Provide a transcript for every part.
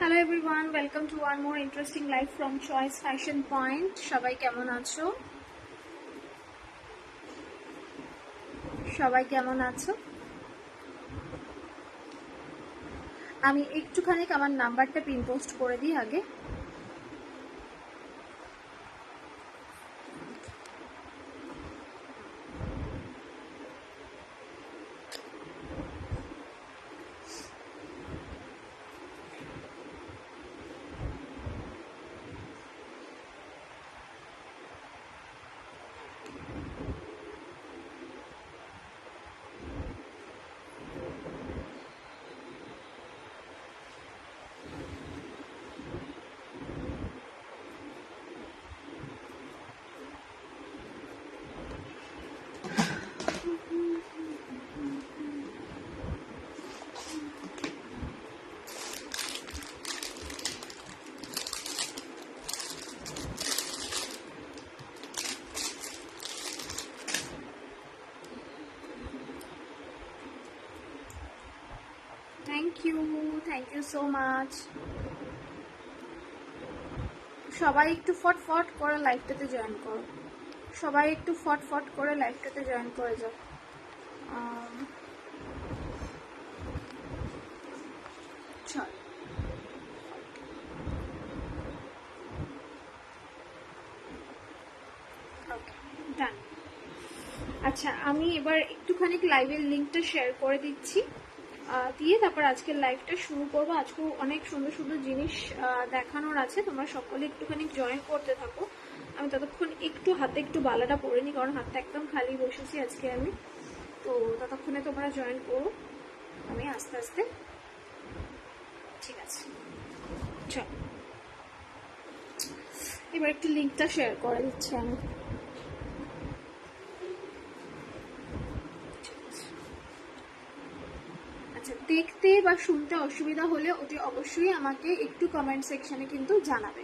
Hello everyone, welcome to one more interesting live from Choice Fashion Point. সবাই কেমন আছো? আমি একটুখানি আমার নাম্বারটা পিন পোস্ট করে দিই আগে। Thank you so much. সবাই একটু ফটফট করে লাইভটাতে জয়েন করো। যাও। চল ওকে ডান। আচ্ছা, আমি এবার একটুখানি লাইভের লিঙ্কটা শেয়ার করে দিচ্ছি, দিয়ে তারপর আজকের লাইভটা শুরু করবো। আজকেও অনেক সুন্দর সুন্দর জিনিস দেখানোর আছে, তোমরা সকলে একটুখানি জয়েন করতে থাকো। আমি ততক্ষণ একটু হাতে একটু বালাটা পরে নিই, কারণ হাতটা একদম খালি বসেছি আজকে আমি। তো ততক্ষণে তোমরা জয়েন করো, আমি আস্তে আস্তে। ঠিক আছে, চল এবার একটু লিঙ্কটা শেয়ার করে দিচ্ছি আমি। দেখতে বা শুনতে অসুবিধা হলে অতি অবশ্যই আমাকে একটু কমেন্ট সেকশনে কিন্তু জানাবে।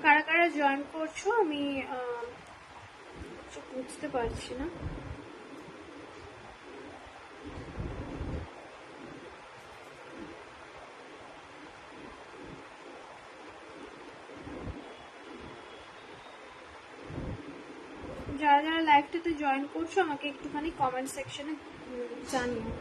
কারা কারা জয়েন করছো আমি বুঝতে পারছি না। যারা যারা লাইভটাতে জয়েন করছো আমাকে একটুখানি কমেন্ট সেকশনে জানিও।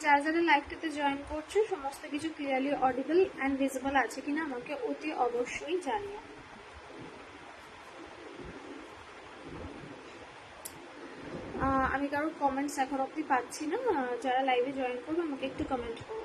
যারা যারা লাইভটাতে জয়েন করছো সমস্ত কিছু ক্লিয়ারলি অডিবল অ্যান্ড ভিজিবল আছে কিনা আমাকে অতি অবশ্যই জানিও। আমি কারোর কমেন্টস এখন অব্দি পাচ্ছি না। যারা লাইভে জয়েন করবে আমাকে একটু কমেন্ট করো।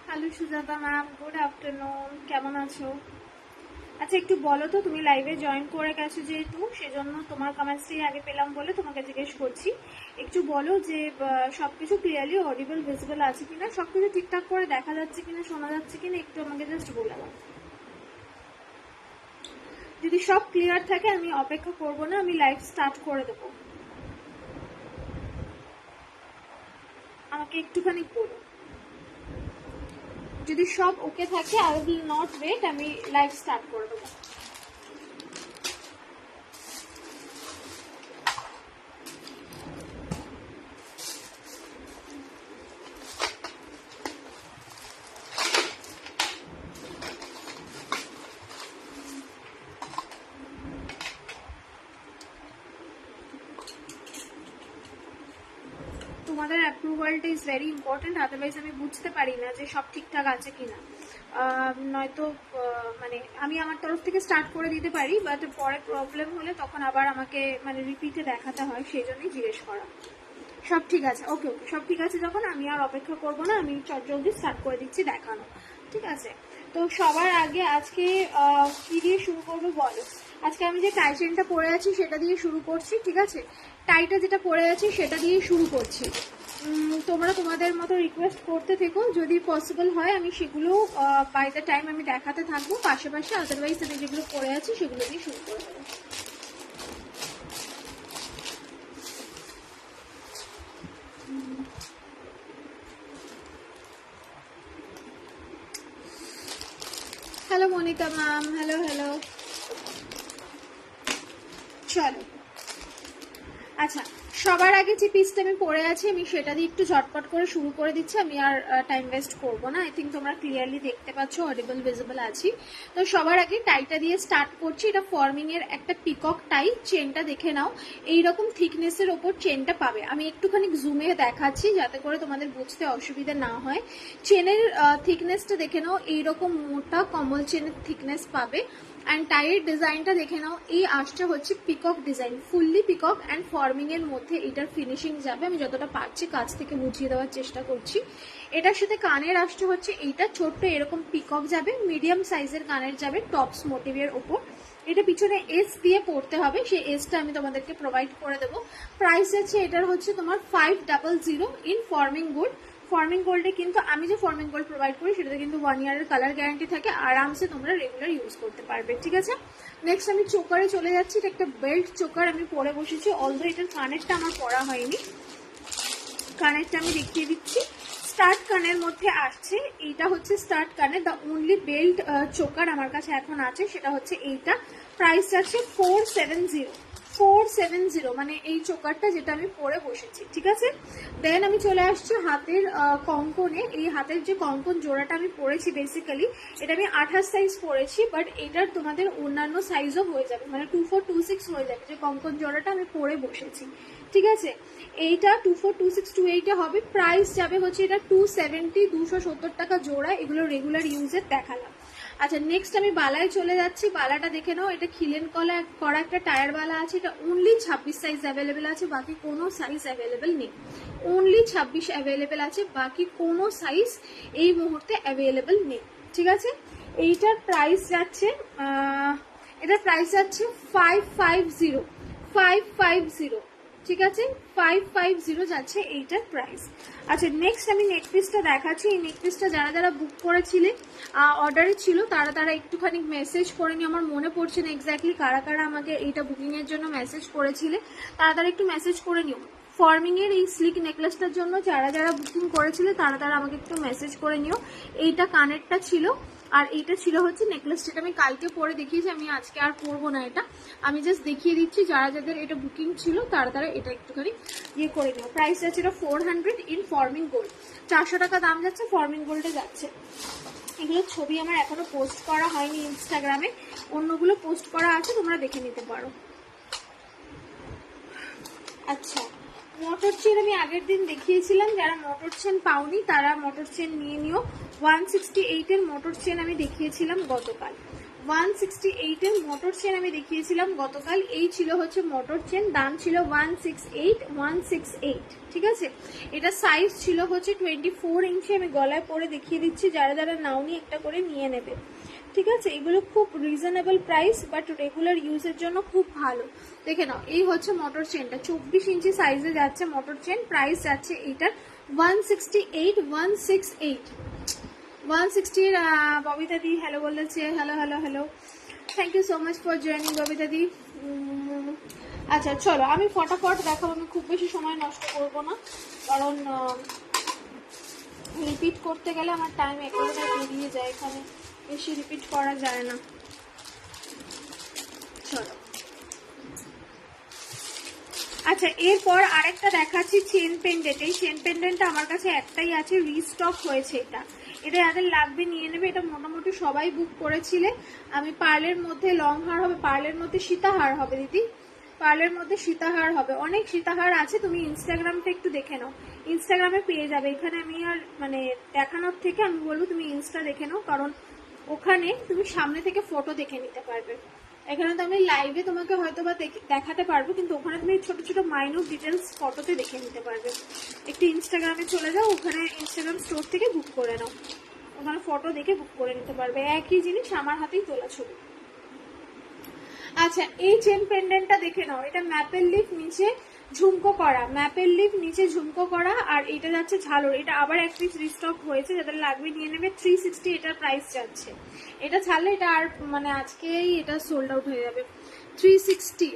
Hello Sujata ma'am, good afternoon, কেমন আছো? আচ্ছা একটু বলো তো, তুমি লাইভে জয়েন করে গেছো যেহেতু, সেজন্য তোমার কমেন্টসটাই আগে পেলাম বলে তোমাকে জিজ্ঞেস করছি। একটু বলো যে সবকিছু ক্লিয়ারলি অডিবল ভিজিবল আছে কিনা, সবকিছু ঠিকঠাক করে দেখা যাচ্ছে কিনা, শোনা যাচ্ছে কিনা, একটু আমাকে জাস্ট বলে দাও। যদি সব ক্লিয়ার থাকে আমি অপেক্ষা করব না, আমি লাইভ স্টার্ট করে দেবো। আমাকে একটুখানি বলো, যদি সব ওকে থাকে আই উইল নট ওয়েট, আমি লাইভ স্টার্ট করে দেবো। তোমাদের অ্যাপ্রুভালটা ইজ ভেরি ইম্পর্টেন্ট, আদারওয়াইজ আমি বুঝতে পারি না যে সব ঠিকঠাক আছে কিনা। নয়তো মানে আমি আমার তরফ থেকে স্টার্ট করে দিতে পারি, বাট পরে প্রবলেম হলে তখন আবার আমাকে মানে রিপিটে দেখাতে হয়, সেই জন্যই জিজ্ঞেস করা। সব ঠিক আছে, ওকে ওকে, সব ঠিক আছে। যখন আমি আর অপেক্ষা করবো না, আমি চটজলদি স্টার্ট করে দিচ্ছি দেখানো, ঠিক আছে? তো সবার আগে আজকে কি দিয়ে শুরু করবো বলো? আজকে আমি যে টাই চেনটা পরে আছি সেটা দিয়ে শুরু করছি, ঠিক আছে? টাইটা যেটা পরে আছি সেটা দিয়ে শুরু করছি। তোমরা তোমাদের মতো রিকোয়েস্ট করতে থেকো, যদি পসিবল হয় আমি সেগুলো বাই দ্য টাইম আমি দেখাতে থাকবো পাশে পাশে, আদারওয়াইজ আমি যেগুলো পরে আছি সেগুলো দিয়ে শুরু করে দেবো। Hello Monita ma'am, hello hello, চলো। আচ্ছা, সবার আগে যে পিসটা আমি পরে আছি আমি সেটা দিয়ে একটু ঝটপট করে শুরু করে দিচ্ছি, আমি আর টাইম ওয়েস্ট করবো না। আই থিঙ্ক তোমরা ক্লিয়ারলি দেখতে পাচ্ছ, অডিবল ভিজিবল আছি। তো সবার আগে টাইটা দিয়ে স্টার্ট করছি। এটা ফর্মিং এর একটা পিকক টাই, চেনটা দেখে নাও, এইরকম থিকনেসের ওপর চেনটা পাবে। আমি একটুখানি জুমে দেখাচ্ছি যাতে করে তোমাদের বুঝতে অসুবিধা না হয়। চেনের থিকনেসটা দেখে নাও, এইরকম মোটা কমল চেনের থিকনেস পাবে। অ্যান্ড টাইয়ের ডিজাইনটা দেখে নাও, এই আঁশটা হচ্ছে peacock design, fully peacock and forming এর মধ্যে এটার ফিনিশিং যাবে। আমি যতটা পারছি কাছ থেকে বুঝিয়ে দেওয়ার চেষ্টা করছি। এটার সাথে কানের আঁশটা হচ্ছে এইটা ছোট্ট এরকম পিকক যাবে, মিডিয়াম সাইজের কানের যাবে টপস মোটিভের ওপর। এটা পিছনে এস দিয়ে পড়তে হবে, সেই এসটা আমি তোমাদেরকে প্রোভাইড করে দেবো। প্রাইস আছে এটার হচ্ছে তোমার 500 ইন ফর্মিং গোল্ড। ফর্মিং গোল্ডে কিন্তু আমি যে ফর্মিং গোল্ড প্রোভাইড করি সেটাতে কিন্তু 1 ইয়ারের কালার গ্যারান্টি থাকে, আরামসে তোমরা রেগুলার ইউজ করতে পারবে, ঠিক আছে? নেক্সট আমি চোকারে চলে যাচ্ছি। এটা একটা বেল্ট চোকার আমি পরে বসেছি, অলদো এটার কানেরটা আমার পরা হয়নি, কানেরটা আমি দেখিয়ে দিচ্ছি। স্টার্ট কানের মধ্যে আসছে, এইটা হচ্ছে স্টার্ট কানের। দ্য অনলি বেল্ট চোকার আমার কাছে এখন আছে সেটা হচ্ছে এইটা। প্রাইস আছে 470, মানে এই চোকারটা যেটা আমি পরে বসেছি, ঠিক আছে? দেন আমি চলে আসছি হাতের কঙ্কনে। এই হাতের যে কঙ্কন জোড়াটা আমি পরেছি, বেসিক্যালি এটা আমি 28 সাইজ পরেছি, বাট এটার তোমাদের অন্যান্য সাইজও হয়ে যাবে, মানে 2426 হয়ে যাবে যে কঙ্কন জোড়াটা আমি পরে বসেছি, ঠিক আছে? এইটা 242628 হবে। প্রাইস যাবে হচ্ছে এটা 270, 270 টাকা জোড়া। এগুলো রেগুলার ইউজের দেখালাম। আচ্ছা, নেক্সট আমি বালায় চলে যাচ্ছি। বালাটা দেখে নাও, এটা খিলেন করা একটা টায়ার বালা আছে। এটা অনলি 26 সাইজ অ্যাভেলেবেল আছে, বাকি কোনো সাইজ অ্যাভেলেবেল নেই। অনলি 26 অ্যাভেলেবেল আছে, বাকি কোনো সাইজ এই মুহূর্তে অ্যাভেলেবেল নেই, ঠিক আছে? এইটার প্রাইস যাচ্ছে এটার প্রাইস যাচ্ছে 550, ঠিক আছে? 550 যাচ্ছে এইটার প্রাইস। আচ্ছা, নেক্সট আমি নেক পিসটা দেখাচ্ছি। এই নেক পিসটা যারা যারা বুক করেছিলে, অর্ডারে ছিল, তারা একটুখানি মেসেজ করে নি, আমার মনে পড়ছে না এক্স্যাক্টলি কারা কারা আমাকে এইটা বুকিং এর জন্য মেসেজ করেছিলে, তারা একটু মেসেজ করে নিও। ফর্মিং এর এই স্লিক নেকলেসটার জন্য যারা যারা বুকিং করেছিলে তারা আমাকে একটু মেসেজ করে নিও। এইটা কানেরটা ছিল, আর এইটা ছিল হচ্ছে নেকলেসটা। আমি কালকে পরে দেখিয়েছি, আমি আজকে আর পরবো না এটা, আমি জাস্ট দেখিয়ে দিচ্ছি। যারা যাদের এটা বুকিং ছিল তারা এটা একটুখানি ইয়ে করে নিও। প্রাইস আছে এটা 400 ইন ফর্মিং গোল্ড, 400 টাকা দাম যাচ্ছে, ফর্মিং গোল্ডে যাচ্ছে। এগুলোর ছবি আমার এখনো পোস্ট করা হয়নি ইনস্টাগ্রামে, অন্যগুলো পোস্ট করা আছে, তোমরা দেখে নিতে পারো। আচ্ছা, মোটর চেন আমি আগের দিন দেখিয়েছিলাম, যারা মোটর চেন পাওনি তারা মোটর চেন নিয়ে নিও। 168 এর মোটর চেন আমি দেখিয়েছিলাম গতকাল, 168 এর মোটর চেন আমি দেখিয়েছিলাম গতকাল। এই ছিল হচ্ছে মোটর চেন, দাম ছিল 168, ঠিক আছে? এটা সাইজ ছিল হচ্ছে 24 ইঞ্চি। আমি গলায় পরে দেখিয়ে দিচ্ছি, যারা যারা নাওনি একটা করে নিয়ে নেবে, ঠিক আছে? এগুলো খুব রিজনেবল প্রাইস, বাট রেগুলার ইউজের জন্য খুব ভালো। দেখে নাও, এই হচ্ছে মোটর চেনটা, 24 ইঞ্চি সাইজে যাচ্ছে মোটর চেন। প্রাইস যাচ্ছে এইটার 160। ববিতা দি হ্যালো বলেছে, hello hello hello, thank you so much for joining Babita দি। আচ্ছা চলো, আমি ফটাফট দেখাবো, আমি খুব বেশি সময় নষ্ট করবো না, কারণ রিপিট করতে গেলে আমার টাইম একেবারে বেরিয়ে যায়, এখানে বেশি রিপিট করা যায় না। চলো, আচ্ছা এরপর আরেকটা দেখাচ্ছি চেন পেন্ডেন্ট। এই চেন পেন্ডেন্টটা আমার কাছে একটাই আছে, রিস্টক হয়েছে। এটা যাদের লাগবে নিয়ে নেবে। এটা মোটামুটি সবাই বুক করেছিলে। আমি পার্লের মধ্যে লং হার হবে, পার্লের মধ্যে সীতাহার হবে দিদি, পার্লের মধ্যে সীতাহার হবে, অনেক সীতাহার আছে, তুমি ইনস্টাগ্রামটা একটু দেখে নাও, ইনস্টাগ্রামে পেয়ে যাবে। এখানে আমি আর মানে দেখানোর থেকে আমি বলবো তুমি ইনস্টা দেখে নাও, কারণ ওখানে তুমি সামনে থেকে ফটো দেখে নিতে পারবে। এখানে তো আমি লাইভে তোমাকে হয়তো বা দেখাতে পারবো, কিন্তু ওখানে তুমি ছোট ছোট মাইনর ডিটেলস ফটোতে দেখে নিতে পারবে। একটু ইনস্টাগ্রামে চলে যাও, ওখানে ইনস্টাগ্রাম স্টোর থেকে বুক করে নাও, ওখানে ফটো দেখে বুক করে নিতে পারবে। একই জিনিস আমার হাতেই তোলা ছবি। আচ্ছা, এই চেন পেন্ডেন্টটা দেখে নাও, এটা ম্যাপেল লিফ নিচে ঝুমকো করা, ম্যাপেল লিফ নিচে ঝুমকো করা, আর এটা যাচ্ছে ঝালর। এটা আবার এক পিস রিস্টক হয়েছে, যাদের লাগবে নিয়ে নেবে। 360 এটার প্রাইস যাচ্ছে। এটা ছাড়লে এটা আর মানে আজকেই এটা সোল্ড আউট হয়ে যাবে। 360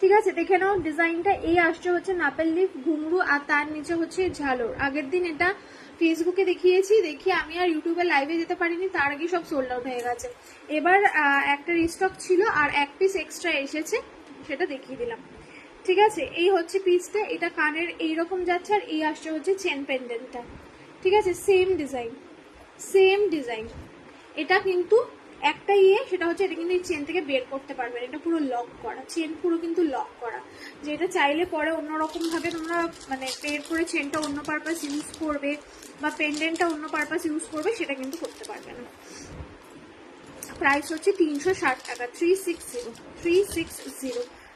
ঠিক আছে, দেখে নাও ডিজাইনটা। এই আসছে হচ্ছে ম্যাপেল লিফ ঘুংরু, আর তার নিচে হচ্ছে ঝালর। আগের দিন এটা ফেসবুকে দেখিয়েছি, দেখি আমি আর ইউটিউবে লাইভে যেতে পারিনি, তার আগে সব সোল্ড আউট হয়ে গেছে। এবার একটা রিস্টক ছিল আর এক পিস এক্সট্রা এসেছে, সেটা দেখিয়ে দিলাম। ঠিক আছে, এই হচ্ছে পিসটা, এটা কানের এইরকম যাচ্ছে, আর এই আসছে হচ্ছে চেন পেন্ডেন্টটা। ঠিক আছে, সেম ডিজাইন। এটা কিন্তু একটা সেটা হচ্ছে এটা কিন্তু এই চেন থেকে বের করতে পারবে, এটা পুরো লক করা, চেন পুরো কিন্তু লক করা, যে এটা চাইলে পরে অন্যরকম ভাবে তোমরা মানে বের করে চেনটা অন্য পারপাস ইউজ করবে বা পেন্ডেন্টটা অন্য পারপাস ইউজ করবে, সেটা কিন্তু করতে পারবে না। প্রাইস হচ্ছে 360 টাকা। 360।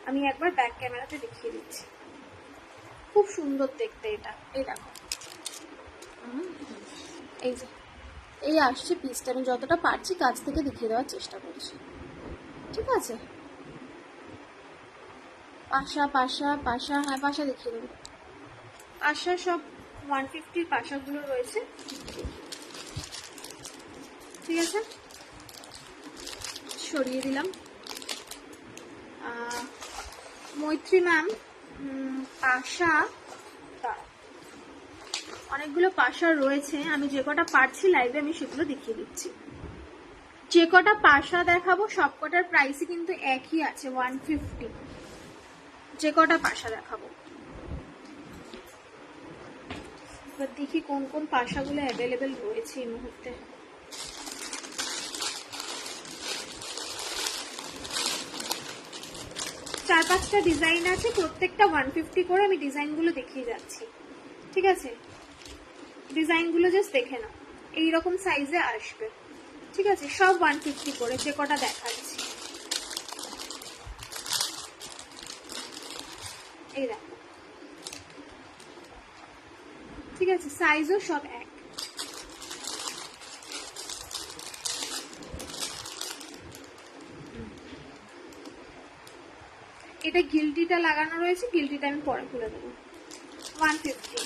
আমি একবার ব্যাক ক্যামেরাতে দেখিয়ে দিচ্ছি, খুব সুন্দর দেখতে এটা। এই দেখো, এই যে এই আসছে পিসটা, আমি যতটা পারছি কাছ থেকে দেখিয়ে দেওয়ার চেষ্টা করছি। ঠিক আছে, পাশা হ্যাঁ পাশা দেখিয়ে দেবো। পাশা সব 150 পাশাগুলো রয়েছে। ঠিক আছে, সরিয়ে দিলাম। মৈত্রী ম্যাম পাশা, অনেকগুলো পাশা রয়েছে, আমি যে কটা পারছি লাইভে আমি সেগুলো দেখিয়ে দিচ্ছি। যে কটা পাশা দেখাবো সব কটার প্রাইসই কিন্তু একই আছে, 150। যে কটা পাশা দেখাবো, এবার দেখি কোন কোন পাশাগুলো অ্যাভেলেবেল রয়েছে এই মুহূর্তে। চার পাঁচটা ডিজাইন আছে, প্রত্যেকটা 150 করে, আমি ডিজাইনগুলো দেখিয়ে যাচ্ছি। ঠিক আছে, ডিজাইনগুলো জাস্ট দেখে নাও, এইরকম সাইজে আসবে। ঠিক আছে, সব 150 করে, যে কটা দেখাচ্ছি। এই দেখো, ঠিক আছে, সাইজও সব এক। এটা গিল্টিটা লাগানো রয়েছে, গিল্টিটা আমি পরে খুলে দেবো। 150।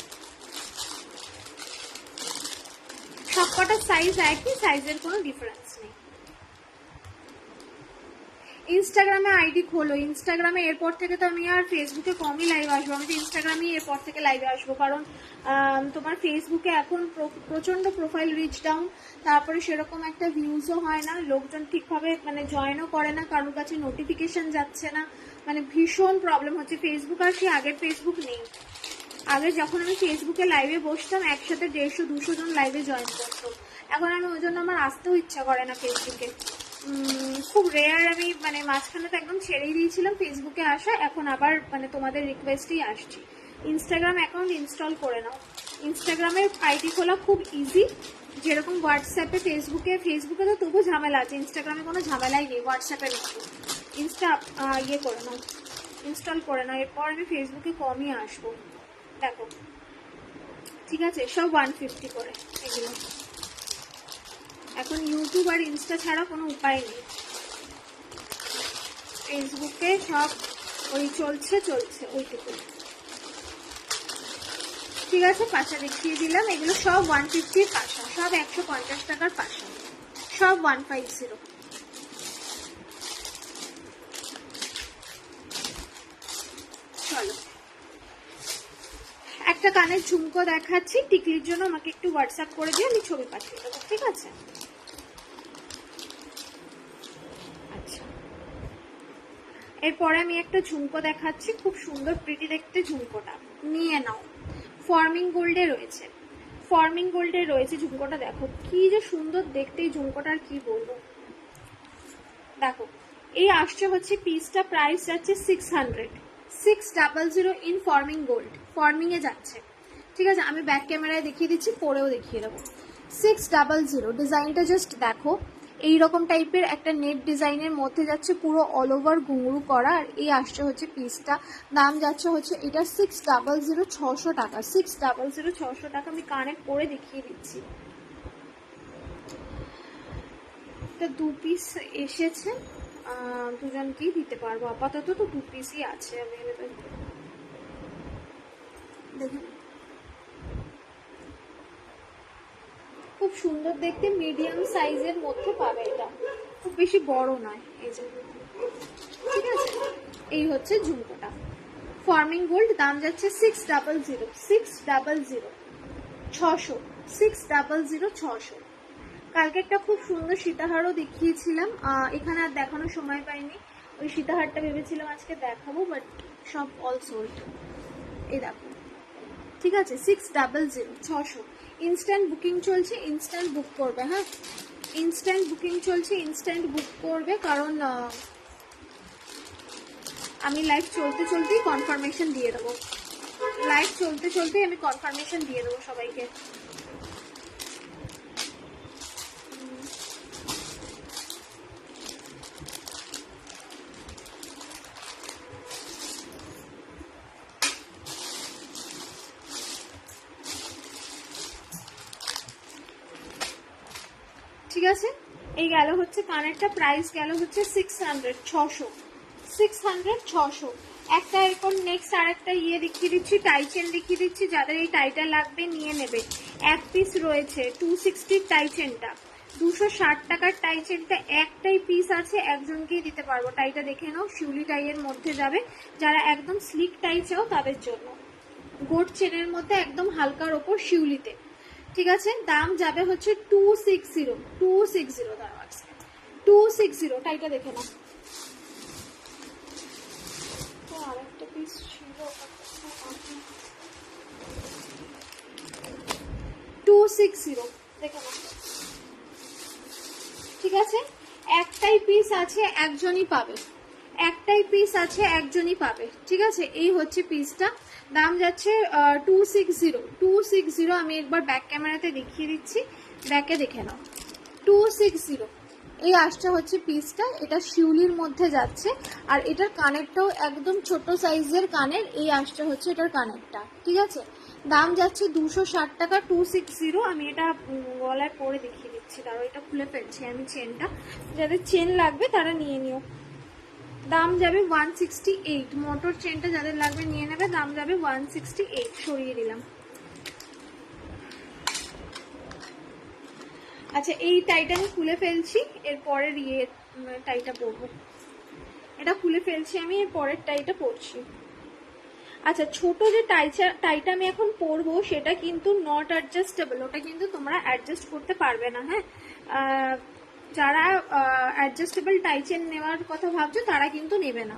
সবকটা সাইজ একই, সাইজের কোনো ডিফারেন্স নেই। ইনস্টাগ্রামে আইডি খোলো, ইনস্টাগ্রামে এরপর থেকে তো আমি আর ফেসবুকে কমই লাইভ আসবো, আমি তো ইনস্টাগ্রামেই এরপর থেকে লাইভে আসবো, কারণ তোমার ফেসবুকে এখন প্রচন্ড প্রোফাইল রিচ ডাউন, তারপরে সেরকম একটা ভিউজও হয় না, লোকজন ঠিকভাবে মানে জয়েনও করে না, কারোর কাছে নোটিফিকেশন যাচ্ছে না, মানে ভীষণ প্রবলেম হচ্ছে। ফেসবুক আর কি আগের ফেসবুক নেই। আগে যখন আমি ফেসবুকে লাইভে বসতাম একসাথে 150-200 জন লাইভে জয়েন করতো, এখন আমি ওই জন্য আমার আসতেও ইচ্ছা করে না ফেসবুকে। খুব রেয়ার, আমি মানে মাঝখানে তো একদম ছেড়েই দিয়েছিলাম ফেসবুকে আসা, এখন আবার মানে তোমাদের রিকোয়েস্টেই আসছি। ইনস্টাগ্রাম অ্যাকাউন্ট ইনস্টল করে নাও, ইনস্টাগ্রামের আইডি খোলা খুব ইজি, যেরকম হোয়াটসঅ্যাপে ফেসবুকে তো তবু ঝামেলা আছে, ইনস্টাগ্রামে কোনো ঝামেলাই নেই, হোয়াটসঅ্যাপের মতো। করে নাও, ইনস্টল করে নাও, এরপর আমি ফেসবুকে কমই আসবো। দেখো, ঠিক আছে, সব 150 করে এগুলো। এখন ইউটিউব আর ইনস্টা ছাড়া কোনো উপায় নেই, ফেসবুকে সব ওই চলছে ওইটুকু। ঠিক আছে, পাশা দেখিয়ে দিলাম, এগুলো সব 150 পাশা, সব 150 টাকার পাশা, সব 150। চলো, একটা কানের ঝুমকো দেখাচ্ছি, টিকলির জন্য আমাকে একটু হোয়াটসঅ্যাপ করে দিয়ে আমি ছবি পাঠিয়ে দেবো। ঠিক আছে, আচ্ছা, এরপরে আমি একটা ঝুমকো দেখাচ্ছি, খুব সুন্দর প্রিটি দেখতে ঝুমকোটা, নিয়ে নাও। ফর্মিং গোল্ডে রয়েছে ঝুমকোটা, দেখো কি যে সুন্দর দেখতে এই ঝুমকোটা, আর কি বলবো। দেখো এই আসছে হচ্ছে পিসটা প্রাইস যাচ্ছে 600, 600 ইন ফর্মিং গোল্ড, ফর্মিং এ যাচ্ছে। ঠিক আছে, আমি ব্যাক ক্যামেরায় দেখিয়ে দিচ্ছি, পরেও দেখিয়ে দেবো। 600, ডিজাইনটা জাস্ট দেখো, এইরকম টাইপের একটা নেট ডিজাইনের মধ্যে যাচ্ছে, পুরো অল ওভার ঘুঙরু করা। আর এই আসছে হচ্ছে পিসটা, দাম যাচ্ছে হচ্ছে এটা 600, 600 টাকা, 600, 600 টাকা। আমি কানেক্ট করে দেখিয়ে দিচ্ছি। এটা 2 পিস এসেছে, দুজনকেই দিতে পারবো, আপাতত তো 2 পিসই আছে অ্যাভেলেবেল। দেখুন খুব সুন্দর দেখতে, মিডিয়াম সাইজের মধ্যে পাবে, এটা খুব বেশি বড় নয়। এই যে, ঠিক আছে, এই হচ্ছে ঝুমকোটা ফর্মিং গোল্ড, দাম যাচ্ছে 600, 600, 600, 600, 600। কালকে একটা খুব সুন্দর সীতাহারও দেখিয়েছিলাম, এখানে আর দেখানোর সময় পাইনি। ওই সীতাহারটা ভেবেছিলাম আজকে দেখাবো, বাট সব অল সোল্ড। এই দেখো, ঠিক আছে, 600, 600। ইনস্ট্যান্ট বুকিং চলছে, ইনস্ট্যান্ট বুক করবে। হ্যাঁ, ইনস্ট্যান্ট বুকিং চলছে, ইনস্ট্যান্ট বুক করবে, কারণ আমি লাইভ চলতে চলতেই কনফার্মেশন দিয়ে দেবো, লাইভ চলতে চলতেই আমি কনফার্মেশন দিয়ে দেবো সবাইকে। ঠিক আছে, এই গেল হচ্ছে কানেরটা, প্রাইস গেল হচ্ছে 600, 600, 600, 600। একটা এরকম নেক্সট আর একটা ইয়ে দেখিয়ে দিচ্ছি, টাইচেন দেখিয়ে দিচ্ছি, যাদের এই টাইটা লাগবে নিয়ে নেবে। এক পিস রয়েছে 260 টাইচেনটা, 260 টাকার টাইচেনটা একটাই পিস আছে, একজনকেই দিতে পারবো। টাইটা দেখে নাও, শিউলি টাইয়ের মধ্যে যাবে, যারা একদম স্লিক টাই চাও তাদের জন্য। গোট চেনের মধ্যে একদম হালকার ওপর শিউলিতে। ঠিক আছে, দাম যাবে হচ্ছে 260, 260, দাঁড়াও 260। টাইটা দেখে নাও, তো আরেকটা পিস ছিল, 260 দেখে নাও। ঠিক আছে, একটাই পিস আছে, একজনই পাবে, একটাই পিস আছে, একজনই পাবে। ঠিক আছে, এই হচ্ছে পিসটা, দাম যাচ্ছে 260, 260। আমি একবার ব্যাক ক্যামেরাতে দেখিয়ে দিচ্ছি, ব্যাকে দেখে নাও, 260। এই আসছে হচ্ছে পিসটা, এটা শিউলির মধ্যে যাচ্ছে, আর এটার কানেরটাও একদম ছোট সাইজের কানের, এই আসছে হচ্ছে এটার কানেরটা। ঠিক আছে, দাম যাচ্ছে 260 টাকা, 260। আমি এটা গলায় পরে দেখিয়ে দিচ্ছি, তারও এটা খুলে ফেলছি আমি চেনটা, যাদের চেন লাগবে তারা নিয়ে নিও। দাম যাবে 168, মোটর চেনটা যাদের লাগবে নিয়ে নেবে, দাম যাবে 168। সরিয়ে দিলাম। আচ্ছা, এই টাইটা আমি খুলে ফেলছি, এরপরের ইয়ে টাইটা পরবো, এটা খুলে ফেলছি আমি, এর পরের টাইটা পরছি। আচ্ছা, ছোট যে টাইটা আমি এখন পরবো সেটা কিন্তু নট অ্যাডজাস্টেবল, ওটা কিন্তু তোমরা অ্যাডজাস্ট করতে পারবে না। হ্যাঁ, যারা অ্যাডজাস্টেবল টাইচেন নেওয়ার কথা ভাবছো তারা কিন্তু নেবে না,